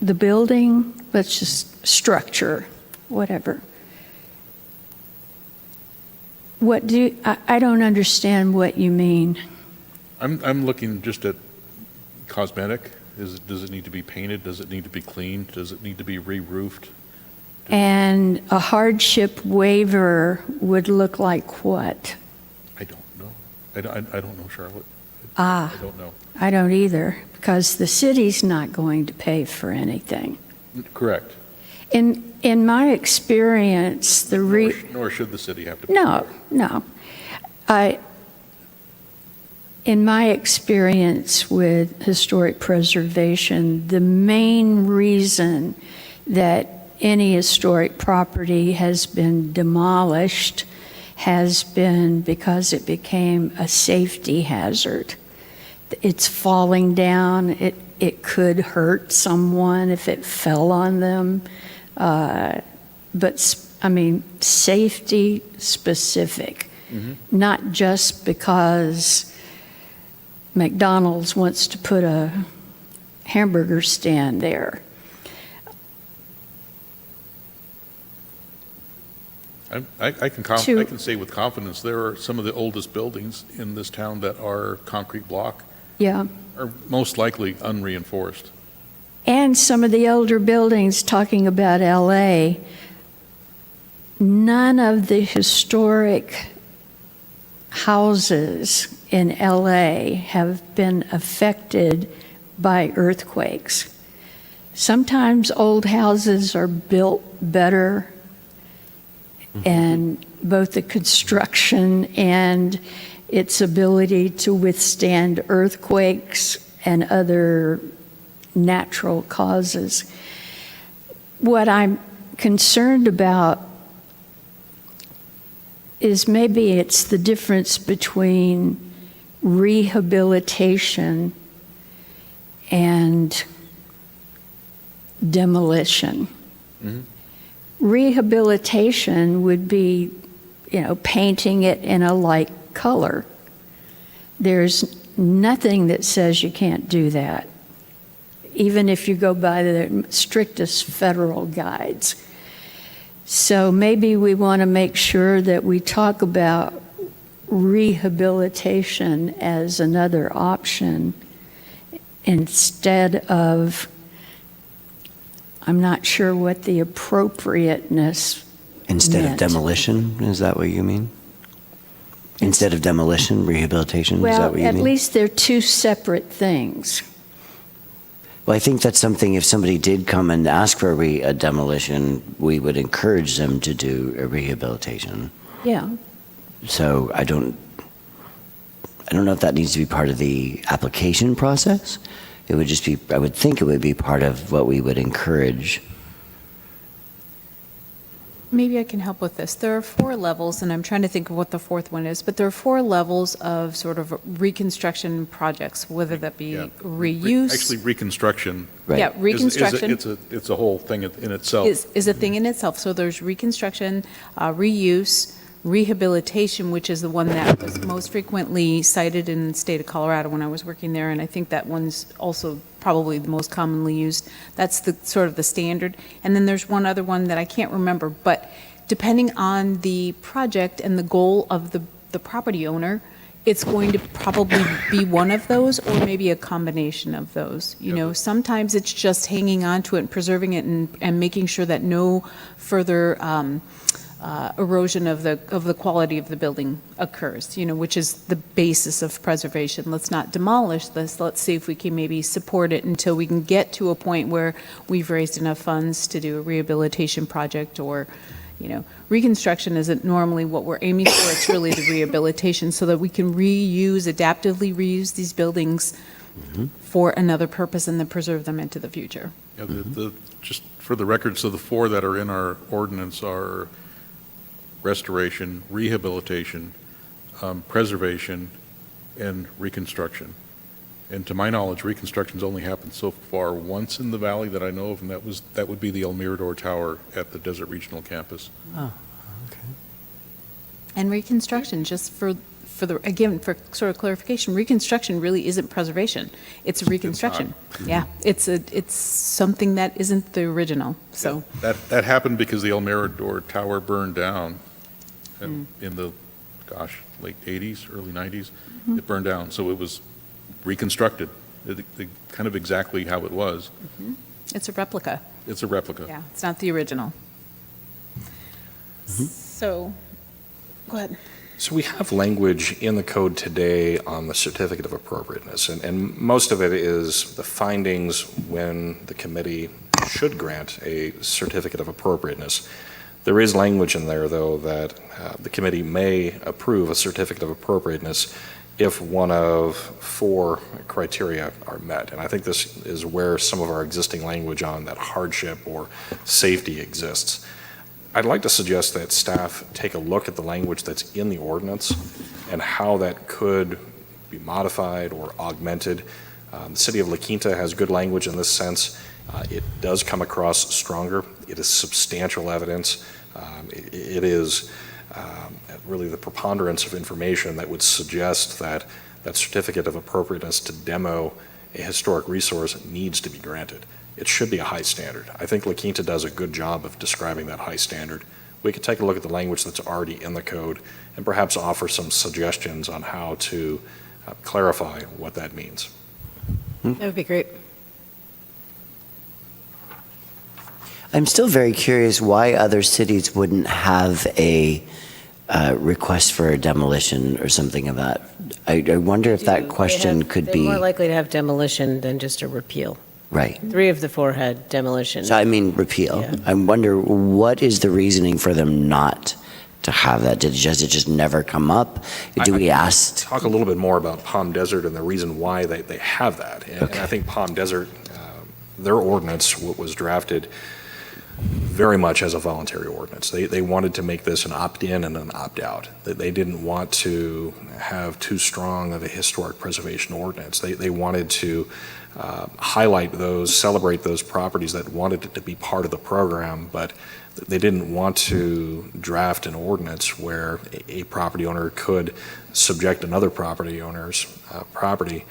the building? Let's just structure, whatever. I don't understand what you mean. I'm looking just at cosmetic. Does it need to be painted? Does it need to be cleaned? Does it need to be re-roofed? And a hardship waiver would look like what? I don't know. I don't know, Charlotte. Ah. I don't know. I don't either, because the city's not going to pay for anything. Correct. In my experience, Nor should the city have to. No. In my experience with historic preservation, the main reason that any historic property has been demolished has been because it became a safety hazard. It's falling down. It could hurt someone if it fell on them. But, I mean, safety specific, not just because McDonald's wants to put a hamburger stand there. I can say with confidence there are some of the oldest buildings in this town that are concrete block, Yeah. are most likely unreinforced. And some of the older buildings, talking about LA, none of the historic houses in LA have been affected by earthquakes. Sometimes old houses are built better, and both the construction and its ability to withstand earthquakes and other natural causes. What I'm concerned about is maybe it's the difference between rehabilitation and demolition. Mm-hmm. Rehabilitation would be, painting it in a light color. There's nothing that says you can't do that, even if you go by the strictest federal guides. So maybe we want to make sure that we talk about rehabilitation as another option instead of, I'm not sure what the appropriateness Instead meant. of demolition, is that what you mean? Instead of demolition, rehabilitation, is that what you Well, mean? at least they're two separate things. Well, I think that's something, if somebody did come and ask for a demolition, we would encourage them to do a rehabilitation. Yeah. So I don't know if that needs to be part of the application process. It would just be, I would think it would be part of what we would encourage. Maybe I can help with this. There are 4 levels, and I'm trying to think of what the 4th one is, but there are 4 levels of sort of reconstruction projects, whether that be Yeah. reuse. Actually, reconstruction Right. Yeah, reconstruction. it's a whole thing in itself. is a thing in itself. So there's reconstruction, reuse, rehabilitation, which is the one that was most frequently cited in the state of Colorado when I was working there, and I think that one's also probably the most commonly used. That's the sort of the standard. And then there's one other one that I can't remember, but depending on the project and the goal of the property owner, it's going to probably be one of those or maybe a combination of those. You know, sometimes it's just hanging on to it and preserving it and making sure that no further erosion of the quality of the building occurs, you know, which is the basis of preservation. Let's not demolish this. Let's see if we can maybe support it until we can get to a point where we've raised enough funds to do a rehabilitation project or, you know, reconstruction isn't normally what we're aiming for. It's really the rehabilitation so that we can adaptively reuse these buildings for another purpose and then preserve them into the future. Yeah, just for the record, so the 4 that are in our ordinance are restoration, rehabilitation, preservation, and reconstruction. And to my knowledge, reconstruction's only happened so far once in the valley that I know of, and that would be the El Mirador Tower at the Desert Regional Campus. Oh, okay. And reconstruction, just for sort of clarification, reconstruction really isn't preservation. It's a reconstruction. Yeah, it's something that isn't the original, so. That happened because the El Mirador Tower burned down in the, late 80s, early 90s. It burned down, so it was reconstructed, kind of exactly how it was. It's a replica. It's a replica. Yeah, it's not the original. So, go ahead. So we have language in the code today on the certificate of appropriateness, and most of it is the findings when the committee should grant a certificate of appropriateness. There is language in there, though, that the committee may approve a certificate of appropriateness if one of 4 criteria are met. And I think this is where some of our existing language on that hardship or safety exists. I'd like to suggest that staff take a look at the language that's in the ordinance and how that could be modified or augmented. The city of La Quinta has good language in this sense. It does come across stronger. It is substantial evidence. It is really the preponderance of information that would suggest that that certificate of appropriateness to demo a historic resource needs to be granted. It should be a high standard. I think La Quinta does a good job of describing that high standard. We could take a look at the language that's already in the code and perhaps offer some suggestions on how to clarify what that means. That would be great. I'm still very curious why other cities wouldn't have a request for a demolition or something of that. I wonder if that question could They're be, more likely to have demolition than just a repeal. right. 3 of the 4 had demolition. So I mean repeal. Yeah. I wonder what is the reasoning for them not to have that? Does it just never come up? Do we ask? Talk a little bit more about Palm Desert and the reason why they have that. And I think Palm Desert, their ordinance was drafted very much as a voluntary ordinance. They wanted to make this an opt-in and an opt-out. They didn't want to have too strong of a historic preservation ordinance. They wanted to highlight those, celebrate those properties that wanted it to be part of the program, but they didn't want to draft an ordinance where a property owner could subject another property owner's property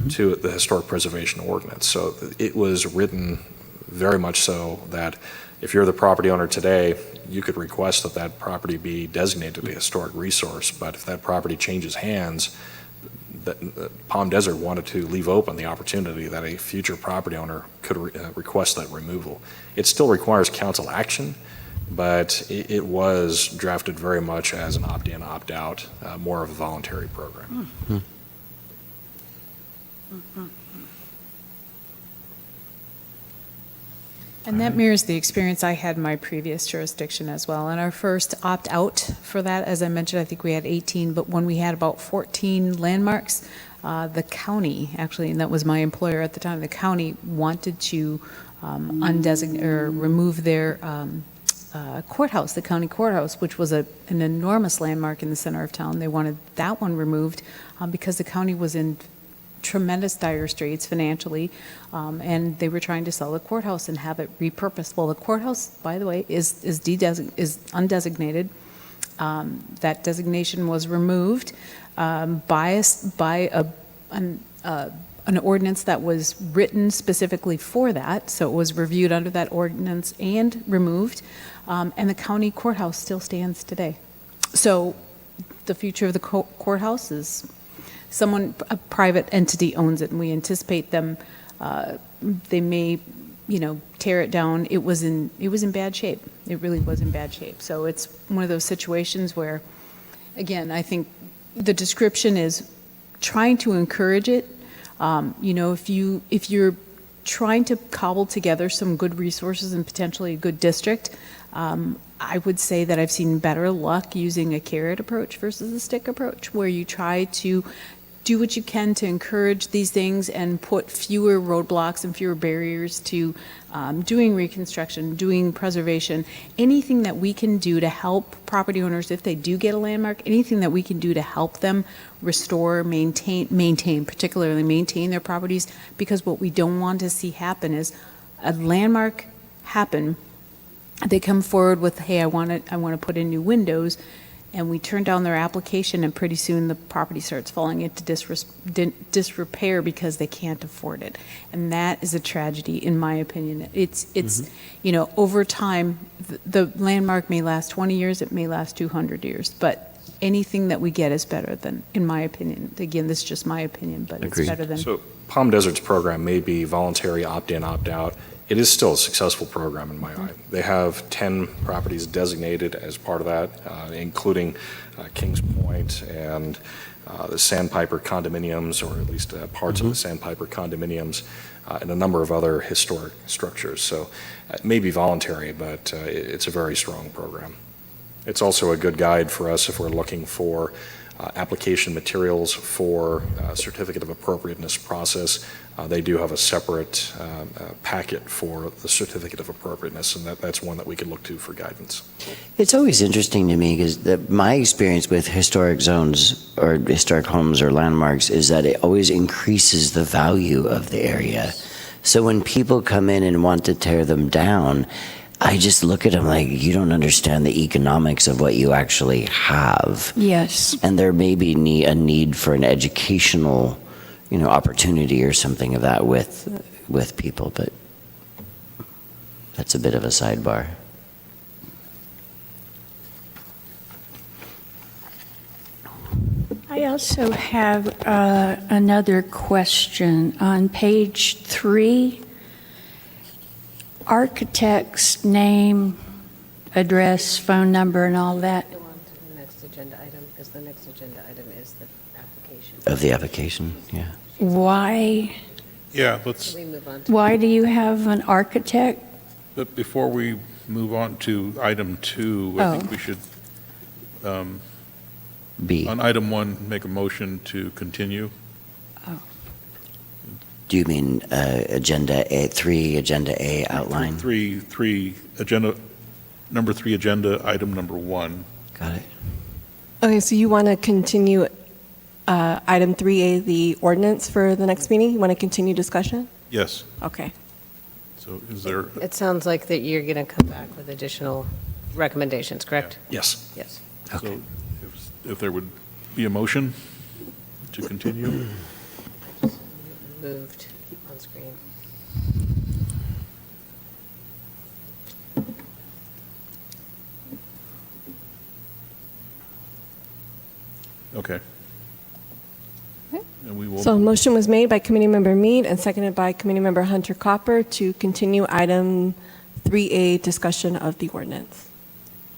to the historic preservation ordinance. So it was written very much so that if you're the property owner today, you could request that that property be designated a historic resource, but if that property changes hands, Palm Desert wanted to leave open the opportunity that a future property owner could request that removal. It still requires council action, but it was drafted very much as an opt-in, opt-out, more of a voluntary program. And that mirrors the experience I had in my previous jurisdiction as well. And our first opt-out for that, as I mentioned, I think we had 18, but when we had about 14 landmarks, the county, actually, and that was my employer at the time, the county wanted to undesignate or remove their courthouse, the county courthouse, which was an enormous landmark in the center of town. They wanted that one removed because the county was in tremendous dire straits financially, and they were trying to sell the courthouse and have it repurposed. Well, the courthouse, by the way, is undesignated. That designation was removed by an ordinance that was written specifically for that, so it was reviewed under that ordinance and removed, and the county courthouse still stands today. So the future of the courthouse is a private entity owns it, and we anticipate them, they may, tear it down. It was in bad shape. It really was in bad shape. So it's one of those situations where, again, I think the description is trying to encourage it. If you're trying to cobble together some good resources and potentially a good district, I would say that I've seen better luck using a carrot approach versus a stick approach, where you try to do what you can to encourage these things and put fewer roadblocks and fewer barriers to doing reconstruction, doing preservation, anything that we can do to help property owners if they do get a landmark, anything that we can do to help them restore, particularly maintain their properties, because what we don't want to see happen is a landmark happen, they come forward with, hey, I want to put in new windows, and we turn down their application, and pretty soon the property starts falling into disrepair because they can't afford it. And that is a tragedy, in my opinion. It's over time, the landmark may last 20 years, it may last 200 years, but anything that we get is better than, in my opinion. Again, this is just my opinion, but Agreed. It's better than. So Palm Desert's program may be voluntary opt-in, opt-out. It is still a successful program in my eye. They have 10 properties designated as part of that, including Kings Point and the Sandpiper condominiums, or at least parts of the Sandpiper condominiums, and a number of other historic structures. So it may be voluntary, but it's a very strong program. It's also a good guide for us if we're looking for application materials for certificate of appropriateness process. They do have a separate packet for the certificate of appropriateness, and that's one that we could look to for guidance. It's always interesting to me because my experience with historic zones or historic homes or landmarks is that it always increases the value of the area. So when people come in and want to tear them down, I just look at them like, you don't understand the economics of what you actually have. Yes. And there may be a need for an educational, opportunity or something of that with people, but that's a bit of a sidebar. I also have another question. On page 3, architect's name, address, phone number, and all that. Go on to the next agenda item, because the next agenda item is the application. Of the application, yeah. Why let's, We move on to. why do you have an architect? but before we move on to item 2, I think we should, B. on item 1, make a motion to continue. Do you mean agenda A3, agenda A outline? Number 3 agenda, item number 1. Got it. Okay, so you want to continue item 3A, the ordinance, for the next meeting? You want to continue discussion? Yes. Okay. So is there, It sounds like that you're going to come back with additional recommendations, correct? Yes. Yes. so if there would be a motion to continue? Moved on screen. Okay. And we will. So a motion was made by Committee Member Mead and seconded by Committee Member Hunter Copper to continue item 3A, discussion of the ordinance.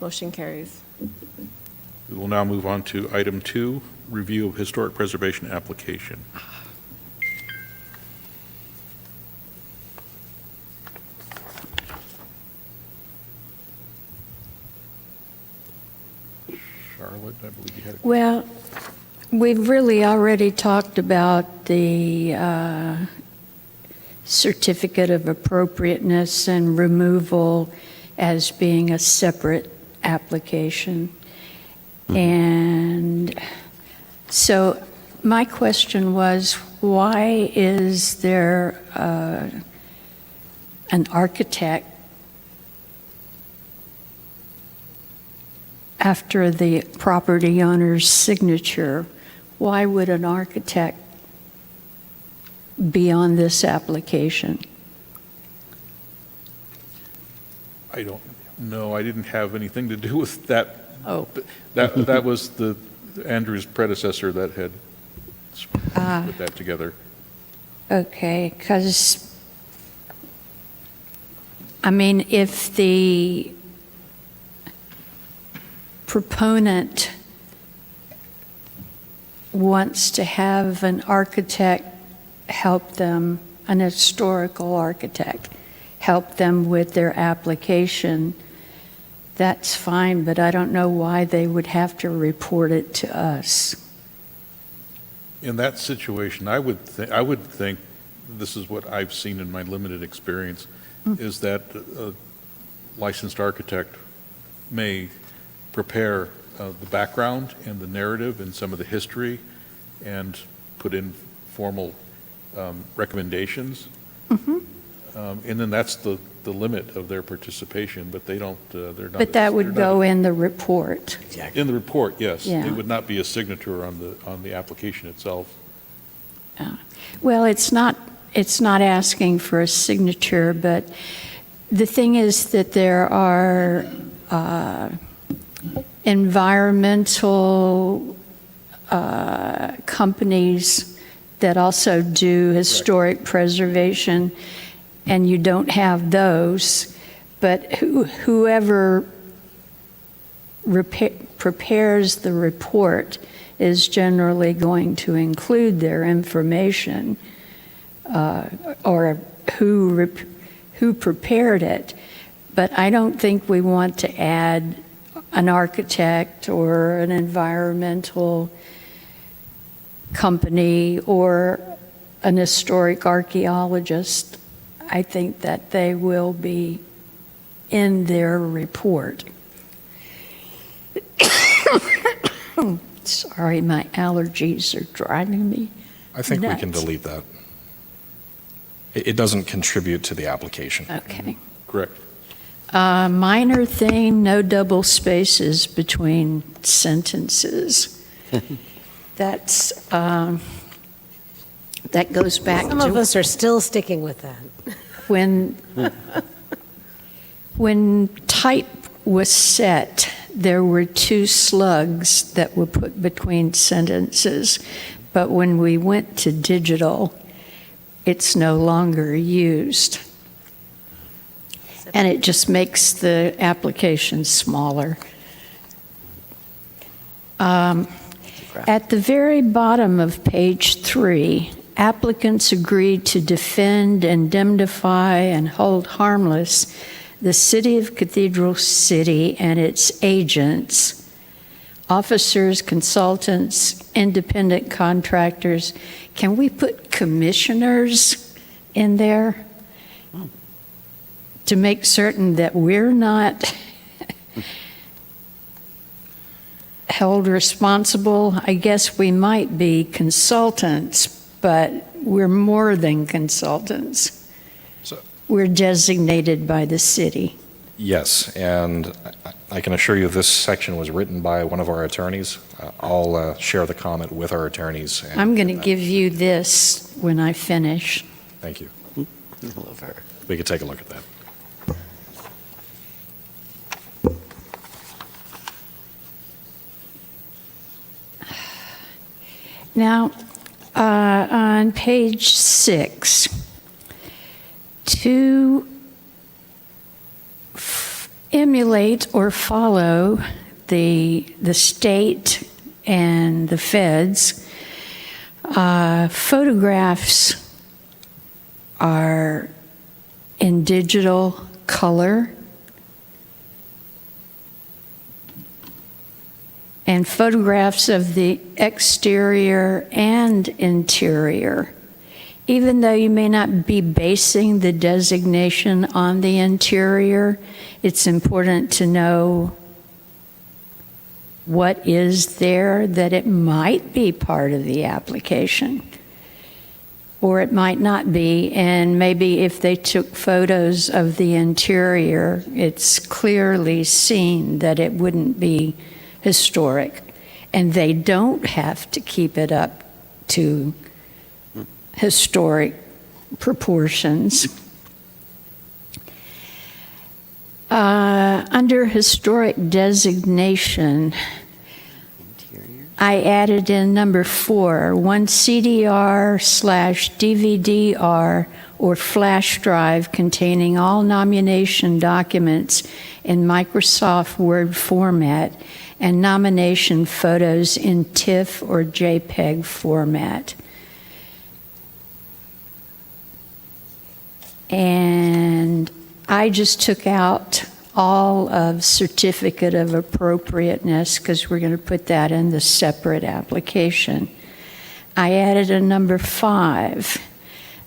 Motion carries. We will now move on to item 2, review of historic preservation application. Marla, I believe you had a Well, we've really already talked about the certificate of appropriateness and removal as being a separate application. And so my question was, why is there an architect after the property owner's signature? Why would an architect be on this application? I don't know. I didn't have anything to do with that. Oh. That was Andrew's predecessor that had put that together. Okay, because, I mean, if the proponent wants to have an architect help them, an historical architect, help them with their application, that's fine, but I don't know why they would have to report it to us. In that situation, I would think, this is what I've seen in my limited experience, is that a licensed architect may prepare the background and the narrative and some of the history and put in formal recommendations. And then that's the limit of their participation, but they don't, they're not. But that would they're go not- in the report. In the report, yes. Yeah. It would not be a signature on the application itself. Well, it's not asking for a signature, but the thing is that there are environmental companies that also do historic preservation, and you don't have those. But whoever prepares the report is generally going to include their information or who prepared it. But I don't think we want to add an architect or an environmental company or an historic archaeologist. I think that they will be in their report. Sorry, my allergies are driving me. I think we can nuts. delete that. It doesn't contribute to the application. Okay. Correct. Minor thing, no double spaces between sentences. That goes back Some of to us are still sticking with that. when type was set, there were two slugs that were put between sentences, but when we went to digital, it's no longer used. And it just makes the application smaller. At the very bottom of page 3, applicants agreed to defend, indemnify, and hold harmless the City of Cathedral City and its agents, officers, consultants, independent contractors. Can we put commissioners in there to make certain that we're not held responsible? I guess we might be consultants, but we're more than consultants. So- We're designated by the city. Yes, and I can assure you this section was written by one of our attorneys. I'll share the comment with our attorneys. and I'm going to get that. give you this when I finish. Thank you. I love her. We could take a look at that. Now, on page 6, to emulate or follow the state and the feds, photographs are in digital color. and photographs of the exterior and interior. Even though you may not be basing the designation on the interior, it's important to know what is there, that it might be part of the application, or it might not be. And maybe if they took photos of the interior, it's clearly seen that it wouldn't be historic, and they don't have to keep it up to historic proportions. Under historic designation, Interior. I added in number 4, one CDR/DVD-R or flash drive containing all nomination documents in Microsoft Word format and nomination photos in TIFF or JPEG format. And I just took out all of certificate of appropriateness because we're going to put that in the separate application. I added a number 5.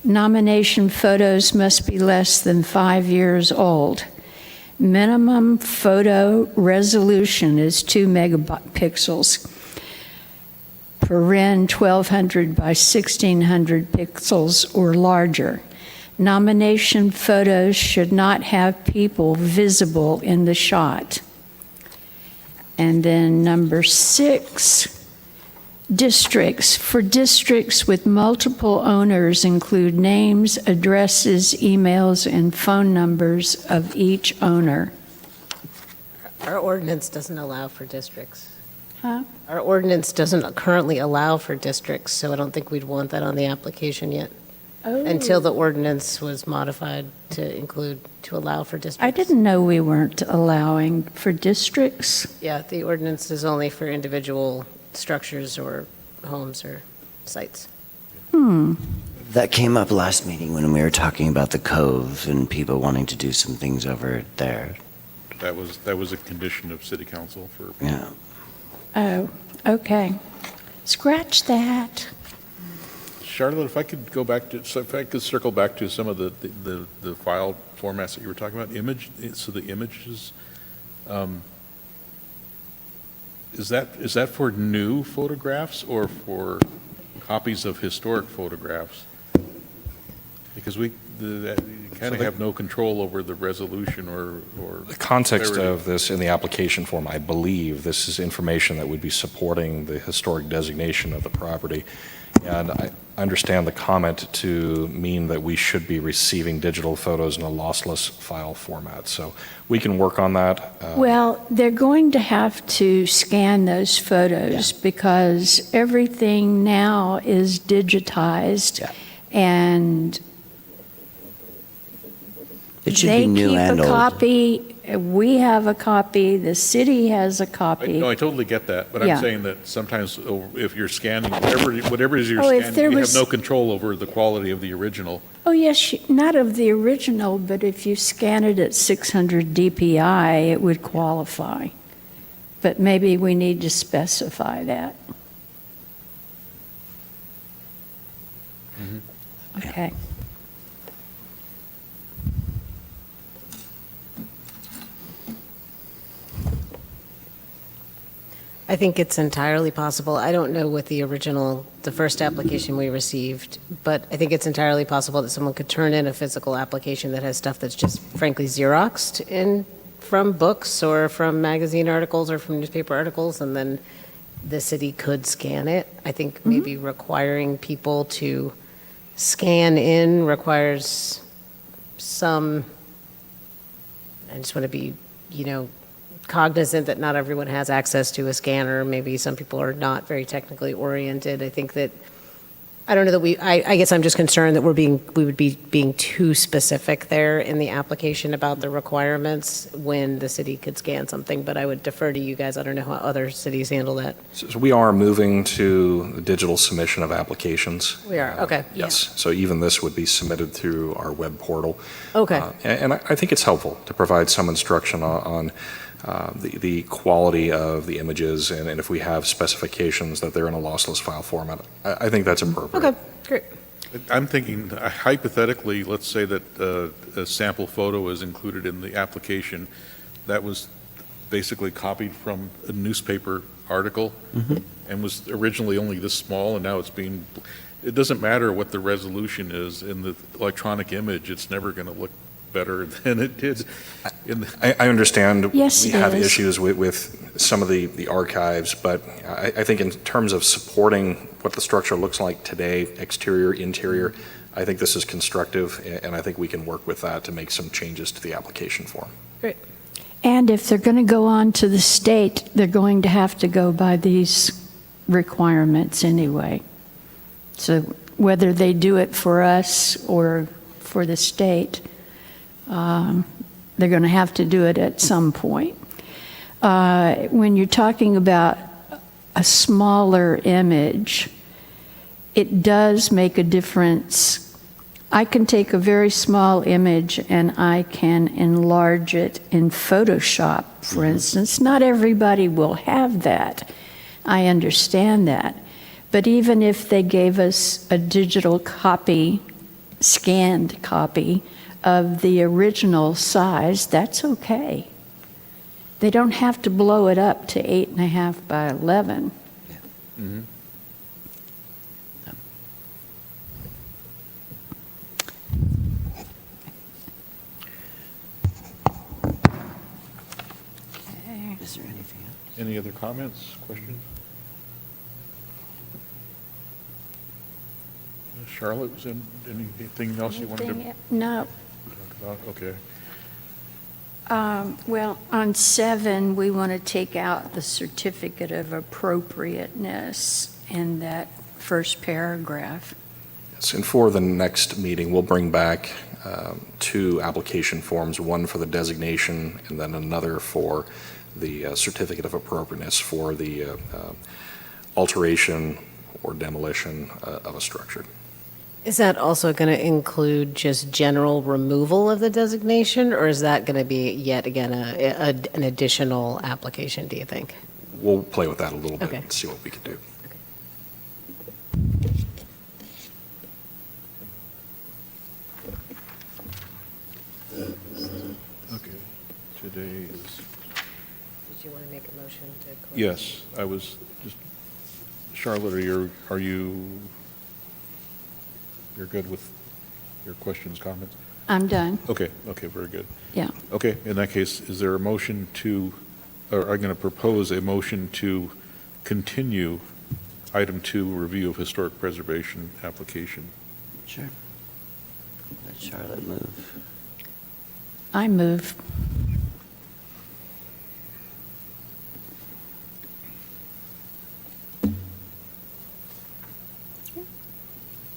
Nomination photos must be less than 5 years old. Minimum photo resolution is 2 megapixels. Paren 1200 by 1600 pixels or larger. Nomination photos should not have people visible in the shot. And then number 6, districts. For districts with multiple owners, include names, addresses, emails, and phone numbers of each owner. Our ordinance doesn't allow for districts. Huh? Our ordinance doesn't currently allow for districts, so I don't think we'd want that on the application yet, until the ordinance was modified to allow for districts. I didn't know we weren't allowing for districts. Yeah, the ordinance is only for individual structures or homes or sites. That came up last meeting when we were talking about the Cove and people wanting to do some things over there. That was a condition of city council for. Yeah. Oh, okay. Scratch that. Charlotte, if I could go back to, so if I could circle back to some of the file formats that you were talking about, so the images, is that for new photographs or for copies of historic photographs? Because you kind of have no control over the resolution or. The context clarity. of this in the application form, I believe this is information that would be supporting the historic designation of the property. And I understand the comment to mean that we should be receiving digital photos in a lossless file format. So we can work on that. Well, they're going to have to scan those photos because everything now is digitized. Yeah. And It should they be new keep and a old. copy, we have a copy, the city has a copy. No, I totally get that, but Yeah. I'm saying that sometimes if you're scanning, whatever it is you're Oh, if scanning, there you have was- no control over the quality of the original. Oh, yes, not of the original, but if you scan it at 600 DPI, it would qualify. But maybe we need to specify that. Okay. I think it's entirely possible. I don't know what the first application we received, but I think it's entirely possible that someone could turn in a physical application that has stuff that's just frankly Xeroxed in from books or from magazine articles or from newspaper articles, and then the city could scan it. I think maybe requiring people to scan in requires some, I just want to be, cognizant that not everyone has access to a scanner. Maybe some people are not very technically oriented. I think that, I don't know that I guess I'm just concerned that we would be being too specific there in the application about the requirements when the city could scan something, but I would defer to you guys. I don't know how other cities handle that. So we are moving to the digital submission of applications. We are, okay. Yes, so even this would be submitted through our web portal. Okay. And I think it's helpful to provide some instruction on the quality of the images, and if we have specifications that they're in a lossless file format, I think that's appropriate. Okay, great. I'm thinking hypothetically, let's say that a sample photo is included in the application that was basically copied from a newspaper article and was originally only this small, and now it doesn't matter what the resolution is in the electronic image, it's never going to look better than it did in the. I understand. Yes, we it have is. issues with some of the archives, but I think in terms of supporting what the structure looks like today, exterior, interior, I think this is constructive, and I think we can work with that to make some changes to the application form. Great. And if they're going to go on to the state, they're going to have to go by these requirements anyway. So whether they do it for us or for the state, they're going to have to do it at some point. When you're talking about a smaller image, it does make a difference. I can take a very small image and I can enlarge it in Photoshop, for instance. Not everybody will have that. I understand that. But even if they gave us a digital copy, scanned copy of the original size, that's okay. They don't have to blow it up to 8.5 by 11. Mhm. Is there anything else? Any other comments, questions? Charlotte, was there anything else you wanted to Anything- No. talk about? Okay. Well, on 7, we want to take out the certificate of appropriateness in that first paragraph. Yes, and for the next meeting, we'll bring back 2 application forms, one for the designation and then another for the certificate of appropriateness for the alteration or demolition of a structure. Is that also going to include just general removal of the designation, or is that going to be yet again an additional application, do you think? We'll play with that a little bit Okay. and see what we can do. Okay. Today is, Did you want to make a motion to close? yes, I was just, Charlotte, are you, you're good with your questions, comments? I'm done, Okay, very good. yeah. Okay, in that case, is there a motion to, or I'm going to propose a motion to continue item 2, review of historic preservation application? Sure. Let Charlotte move. I move.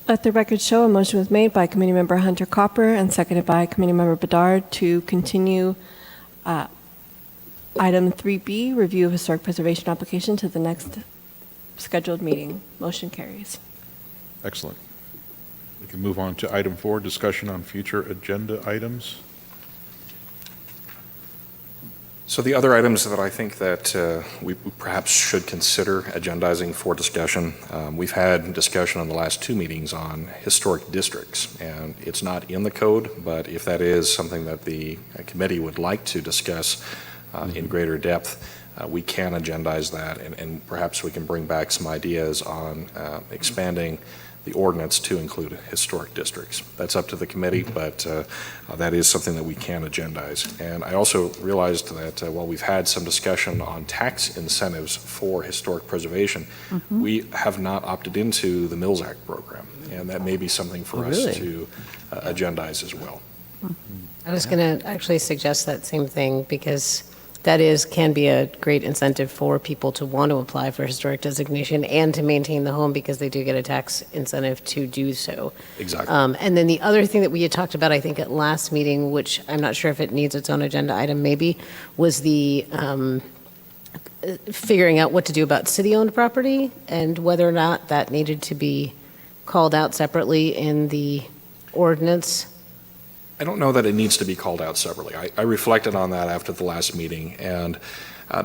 Let the record show a motion was made by Committee Member Hunter Copper and seconded by Committee Member Bedard to continue item 3B, review of historic preservation application, to the next scheduled meeting. Motion carries. Excellent. We can move on to item 4, discussion on future agenda items. So the other items that I think that we perhaps should consider agendizing for discussion, we've had discussion on the last 2 meetings on historic districts, and it's not in the code, but if that is something that the committee would like to discuss in greater depth, we can agendize that, and perhaps we can bring back some ideas on expanding the ordinance to include historic districts. That's up to the committee, but that is something that we can agendize. And I also realized that while we've had some discussion on tax incentives for historic preservation, we have not opted into the Mills Act program, and that may be something for us really? to agendize as well. I was going to actually suggest that same thing, because that can be a great incentive for people to want to apply for historic designation and to maintain the home, because they do get a tax incentive to do so. Exactly. And then the other thing that we had talked about, I think, at last meeting, which I'm not sure if it needs its own agenda item maybe, was the figuring out what to do about city-owned property and whether or not that needed to be called out separately in the ordinance. I don't know that it needs to be called out separately. I reflected on that after the last meeting, and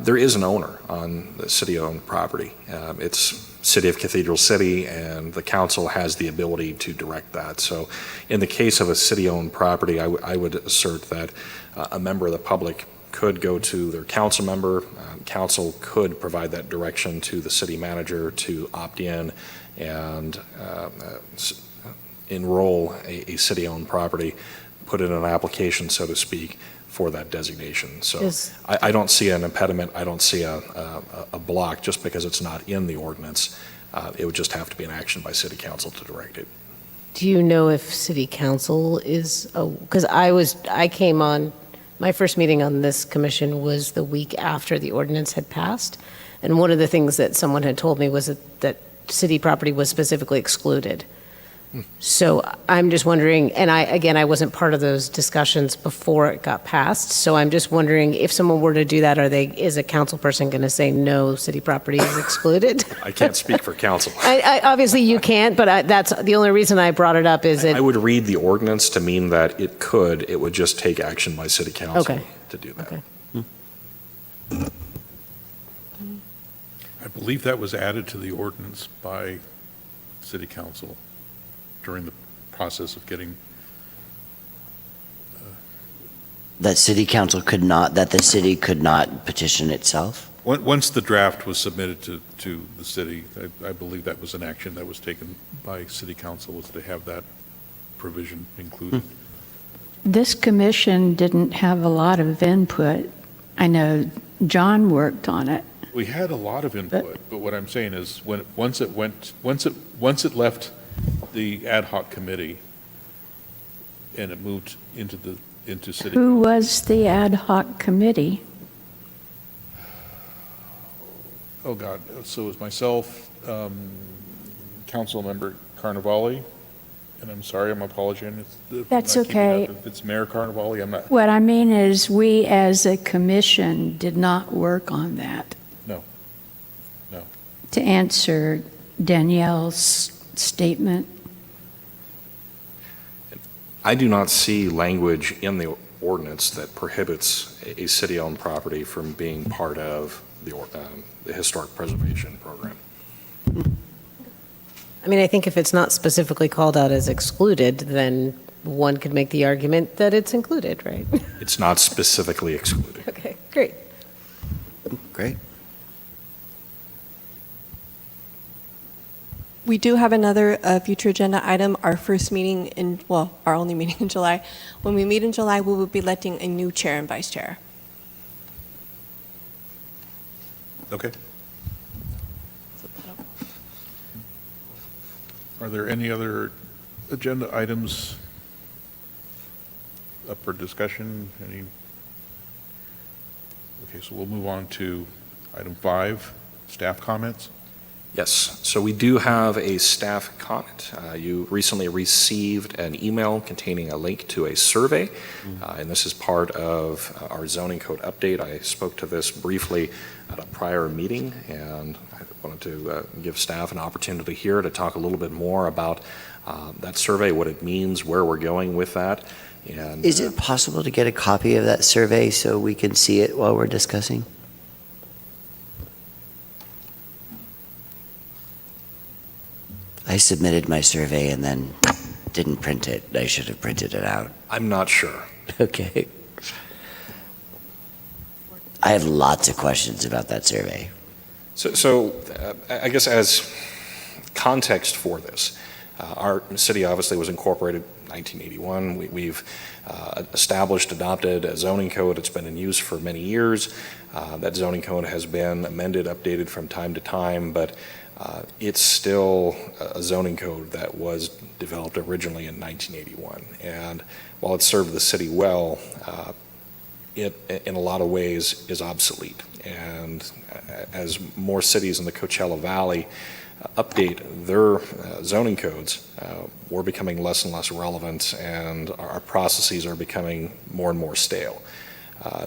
there is an owner on the city-owned property. It's City of Cathedral City, and the council has the ability to direct that. So in the case of a city-owned property, I would assert that a member of the public could go to their council member. Council could provide that direction to the city manager to opt in and enroll a city-owned property, put in an application, so to speak, for that designation. So I don't see an impediment. I don't see a block just because it's not in the ordinance. It would just have to be an action by city council to direct it. Do you know if city council is, because I came on, my first meeting on this commission was the week after the ordinance had passed. And one of the things that someone had told me was that city property was specifically excluded. So I'm just wondering, and I wasn't part of those discussions before it got passed, so I'm just wondering if someone were to do that, is a council person going to say, no, city property is excluded? I can't speak for council. Obviously you can't, but that's the only reason I brought it up is I would read the ordinance to mean that it would just take action by city council Okay. to do that. Okay. I believe that was added to the ordinance by city council during the process of getting, That the city could not petition itself? once the draft was submitted to the city, I believe that was an action that was taken by city council, was to have that provision included. This commission didn't have a lot of input. I know John worked on it. We had a lot of input, but what I'm saying is, once it left the ad hoc committee and it moved into city. Who was the ad hoc committee? Oh, God. So it was myself, council member Carnevale, and I'm sorry, I'm apologizing. That's okay. If it's Mayor Carnevale, I'm not. What I mean is, we as a commission did not work on that. No. To answer Danielle's statement. I do not see language in the ordinance that prohibits a city-owned property from being part of the historic preservation program. I mean, I think if it's not specifically called out as excluded, then one could make the argument that it's included, right? It's not specifically excluded. Okay, great. Great. We do have another future agenda item, our first meeting our only meeting in July. When we meet in July, we will be electing a new chair and vice chair. Okay. Are there any other agenda items up for discussion? Okay, so we'll move on to item 5, staff comments. Yes, so we do have a staff comment. You recently received an email containing a link to a survey, and this is part of our zoning code update. I spoke to this briefly at a prior meeting, and I wanted to give staff an opportunity here to talk a little bit more about that survey, what it means, where we're going with that. And Is it possible to get a copy of that survey so we can see it while we're discussing? I submitted my survey and then didn't print it. I should have printed it out. I'm not sure. Okay. I have lots of questions about that survey. So I guess as context for this, our city obviously was incorporated in 1981. We've established, adopted a zoning code. It's been in use for many years. That zoning code has been amended, updated from time to time, but it's still a zoning code that was developed originally in 1981. And while it served the city well, it, in a lot of ways, is obsolete. And as more cities in the Coachella Valley update their zoning codes, we're becoming less and less relevant, and our processes are becoming more and more stale.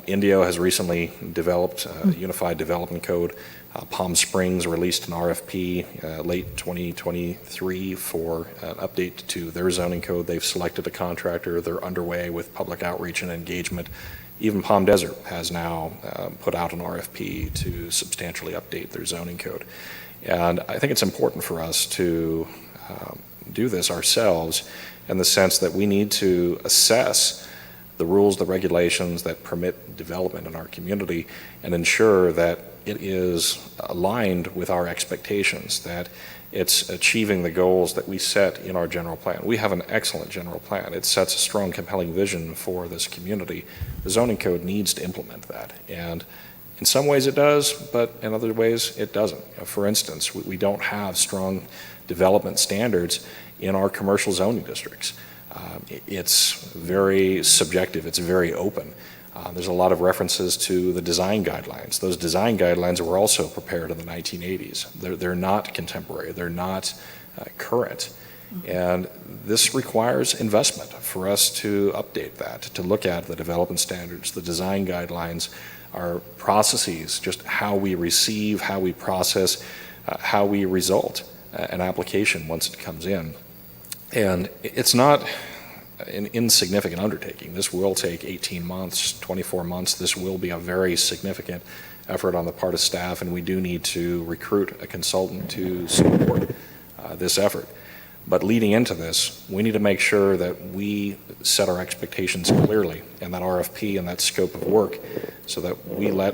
Indio has recently developed a unified development code. Palm Springs released an RFP late 2023 for an update to their zoning code. They've selected a contractor. They're underway with public outreach and engagement. Even Palm Desert has now put out an RFP to substantially update their zoning code. And I think it's important for us to do this ourselves in the sense that we need to assess the rules, the regulations that permit development in our community and ensure that it is aligned with our expectations, that it's achieving the goals that we set in our general plan. We have an excellent general plan. It sets a strong, compelling vision for this community. The zoning code needs to implement that. And in some ways it does, but in other ways it doesn't. For instance, we don't have strong development standards in our commercial zoning districts. It's very subjective. It's very open. There's a lot of references to the design guidelines. Those design guidelines were also prepared in the 1980s. They're not contemporary. They're not current. And this requires investment for us to update that, to look at the development standards, the design guidelines, our processes, just how we receive, how we process, how we result an application once it comes in. And it's not an insignificant undertaking. This will take 18 months, 24 months. This will be a very significant effort on the part of staff, and we do need to recruit a consultant to support this effort. But leading into this, we need to make sure that we set our expectations clearly in that RFP and that scope of work so that we let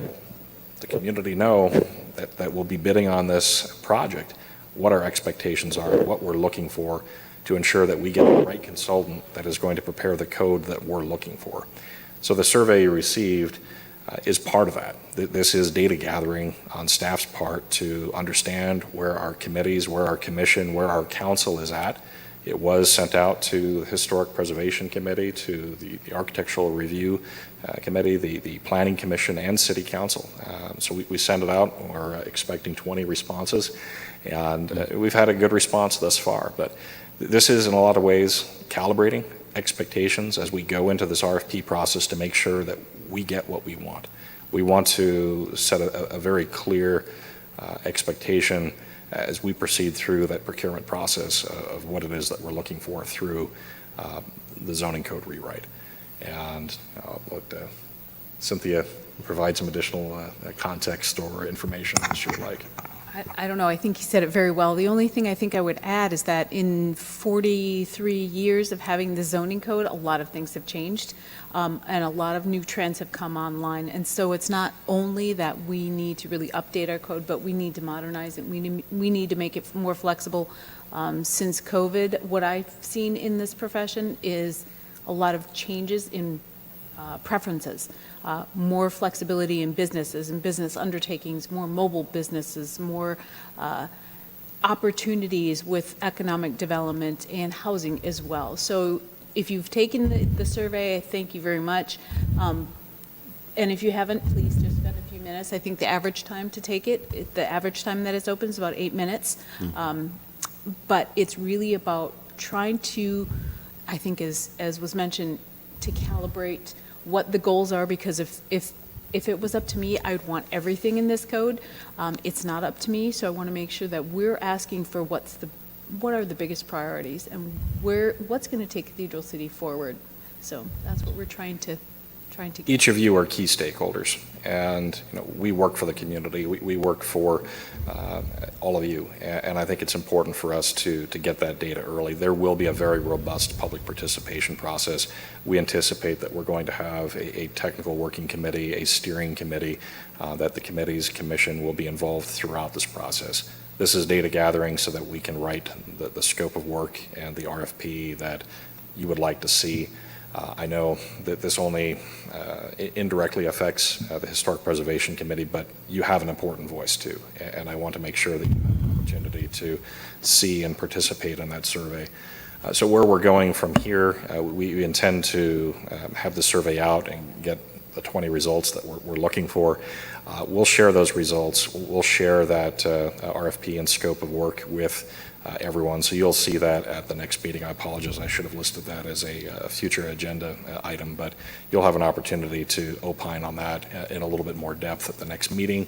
the community know that we'll be bidding on this project, what our expectations are, what we're looking for, to ensure that we get the right consultant that is going to prepare the code that we're looking for. So the survey you received is part of that. This is data gathering on staff's part to understand where our committees, where our commission, where our council is at. It was sent out to the Historic Preservation Committee, to the Architectural Review Committee, the Planning Commission, and City Council. So we sent it out. We're expecting 20 responses, and we've had a good response thus far. But this is, in a lot of ways, calibrating expectations as we go into this RFP process to make sure that we get what we want. We want to set a very clear expectation as we proceed through that procurement process of what it is that we're looking for through the zoning code rewrite. And I'll let Cynthia provide some additional context or information that she would like. I don't know, I think he said it very well. The only thing I think I would add is that in 43 years of having the zoning code, a lot of things have changed, and a lot of new trends have come online. And so it's not only that we need to really update our code, but we need to modernize it. We need to make it more flexible. Since COVID, what I've seen in this profession is a lot of changes in preferences. More flexibility in businesses and business undertakings, more mobile businesses, more opportunities with economic development and housing as well. So if you've taken the survey, thank you very much. And if you haven't, please just spend a few minutes. I think the average time to take it, the average time that it's open is about 8 minutes. But it's really about trying to, I think as was mentioned, to calibrate what the goals are, because if it was up to me, I would want everything in this code. It's not up to me, so I want to make sure that we're asking for what are the biggest priorities and what's going to take Cathedral City forward. So that's what we're trying to get. Each of you are key stakeholders, and we work for the community. We work for all of you, and I think it's important for us to get that data early. There will be a very robust public participation process. We anticipate that we're going to have a technical working committee, a steering committee, that the committee's commission will be involved throughout this process. This is data gathering so that we can write the scope of work and the RFP that you would like to see. I know that this only indirectly affects the Historic Preservation Committee, but you have an important voice too, and I want to make sure that you have an opportunity to see and participate in that survey. So where we're going from here, we intend to have the survey out and get the 20 results that we're looking for. We'll share those results. We'll share that RFP and scope of work with everyone. So you'll see that at the next meeting. I apologize, I should have listed that as a future agenda item, but you'll have an opportunity to opine on that in a little bit more depth at the next meeting.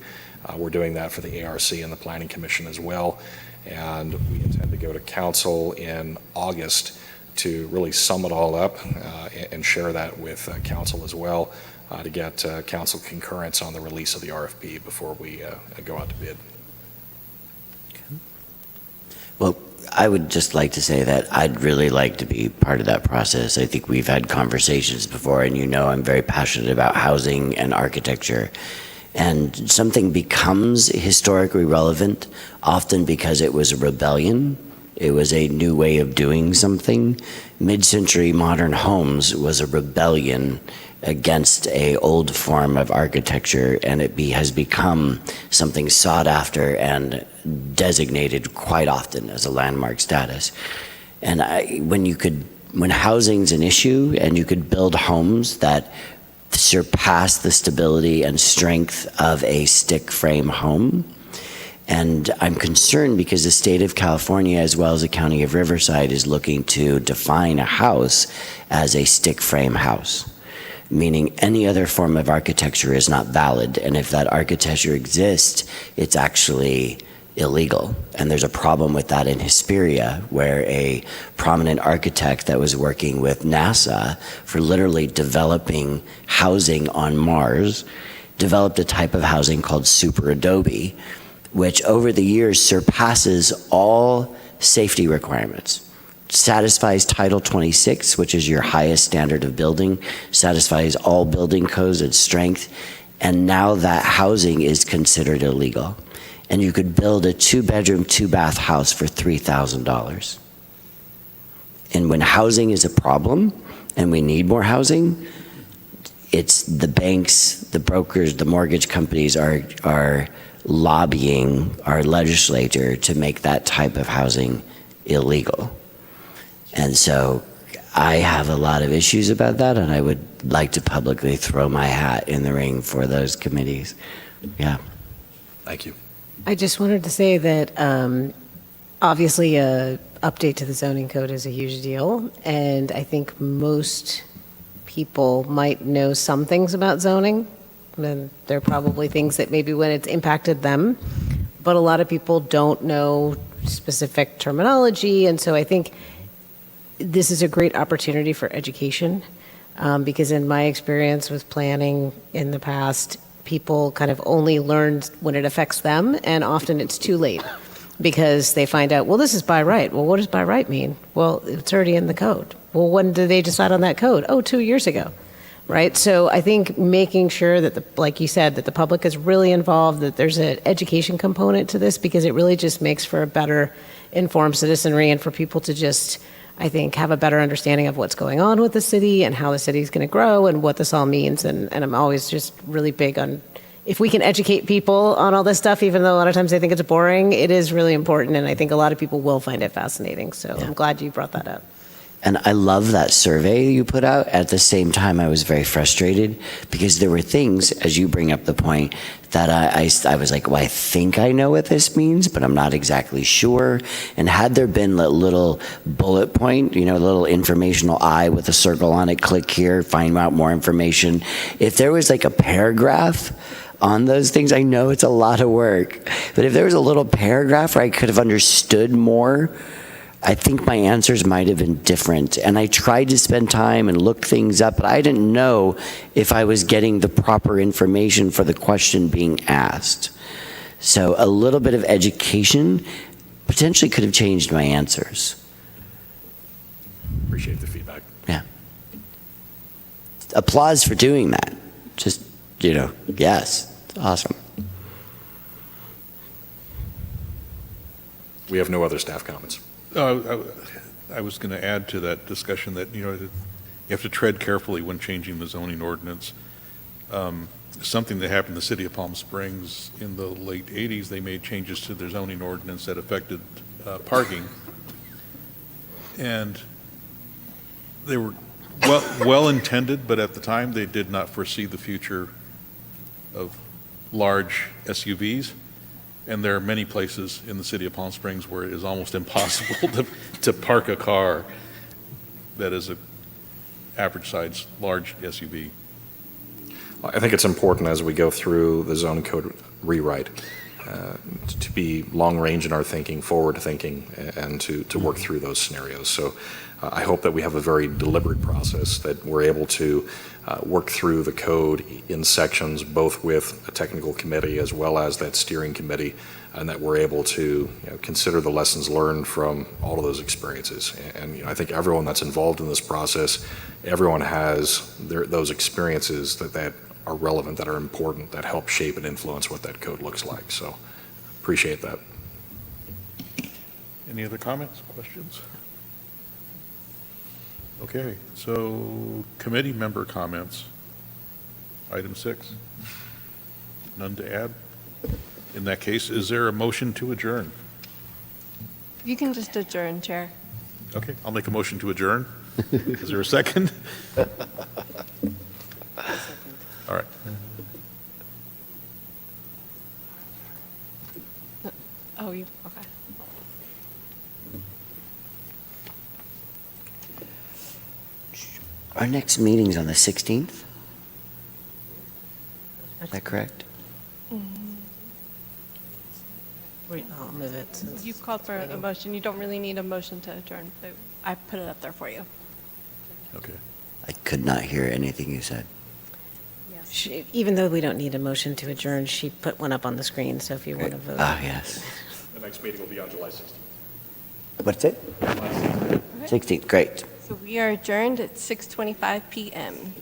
We're doing that for the ARC and the Planning Commission as well, and we intend to go to council in August to really sum it all up and share that with council as well, to get council concurrence on the release of the RFP before we go out to bid. Well, I would just like to say that I'd really like to be part of that process. I think we've had conversations before, and you know I'm very passionate about housing and architecture. And something becomes historically relevant often because it was a rebellion. It was a new way of doing something. Mid-century modern homes was a rebellion against a old form of architecture, and it has become something sought after and designated quite often as a landmark status. And when housing's an issue and you could build homes that surpass the stability and strength of a stick frame home. And I'm concerned because the state of California, as well as the county of Riverside, is looking to define a house as a stick frame house, meaning any other form of architecture is not valid. And if that architecture exists, it's actually illegal. And there's a problem with that in Hesperia, where a prominent architect that was working with NASA for literally developing housing on Mars developed a type of housing called super adobe, which over the years surpasses all safety requirements, satisfies Title 26, which is your highest standard of building, satisfies all building codes and strength, and now that housing is considered illegal. And you could build a 2-bedroom, 2-bath house for $3,000. And when housing is a problem, and we need more housing, it's the banks, the brokers, the mortgage companies are lobbying our legislature to make that type of housing illegal. And so I have a lot of issues about that, and I would like to publicly throw my hat in the ring for those committees. Yeah. Thank you. I just wanted to say that obviously a update to the zoning code is a huge deal, and I think most people might know some things about zoning. And there are probably things that maybe when it's impacted them, but a lot of people don't know specific terminology, and so I think this is a great opportunity for education, because in my experience with planning in the past, people kind of only learn when it affects them, and often it's too late because they find out, well, this is by right. Well, what does by right mean? Well, it's already in the code. Well, when did they decide on that code? Oh, 2 years ago, right? So I think making sure that, like you said, that the public is really involved, that there's an education component to this, because it really just makes for a better informed citizenry and for people to just, I think, have a better understanding of what's going on with the city and how the city is going to grow and what this all means. And I'm always just really big on, if we can educate people on all this stuff, even though a lot of times they think it's boring, it is really important. And I think a lot of people will find it fascinating. So I'm glad you brought that up. And I love that survey you put out. At the same time, I was very frustrated because there were things, as you bring up the point, that I was like, well, I think I know what this means, but I'm not exactly sure. And had there been a little bullet point, a little informational eye with a circle on it, click here, find out more information. If there was like a paragraph on those things, I know it's a lot of work, but if there was a little paragraph where I could have understood more, I think my answers might have been different. And I tried to spend time and look things up, but I didn't know if I was getting the proper information for the question being asked. So a little bit of education potentially could have changed my answers. Appreciate the feedback. Yeah. Applause for doing that. Just, yes, awesome. We have no other staff comments. I was going to add to that discussion that, you have to tread carefully when changing the zoning ordinance. Something that happened in the city of Palm Springs in the late 80s, they made changes to their zoning ordinance that affected parking. And they were well-intended, but at the time they did not foresee the future of large SUVs. And there are many places in the city of Palm Springs where it is almost impossible to park a car that is a average size, large SUV. I think it's important as we go through the zoning code rewrite to be long-range in our thinking, forward-thinking, and to work through those scenarios. So I hope that we have a very deliberate process, that we're able to work through the code in sections, both with a technical committee as well as that steering committee, and that we're able to consider the lessons learned from all of those experiences. And I think everyone that's involved in this process, everyone has those experiences that are relevant, that are important, that help shape and influence what that code looks like. So appreciate that. Any other comments, questions? Okay, so committee member comments. Item 6. None to add? In that case, is there a motion to adjourn? You can just adjourn, Chair. Okay, I'll make a motion to adjourn. Is there a second? All right. Oh, you, okay. Our next meeting's on the 16th? Is that correct? Wait, I'll move it. since You called for a motion. You don't really need a motion to adjourn, but I put it up there for you. Okay. I could not hear anything you said. Even though we don't need a motion to adjourn, she put one up on the screen, so if you want to vote. Ah, yes. The next meeting will be on July 16th. What's it? 16th, great. So we are adjourned at 6:25 PM.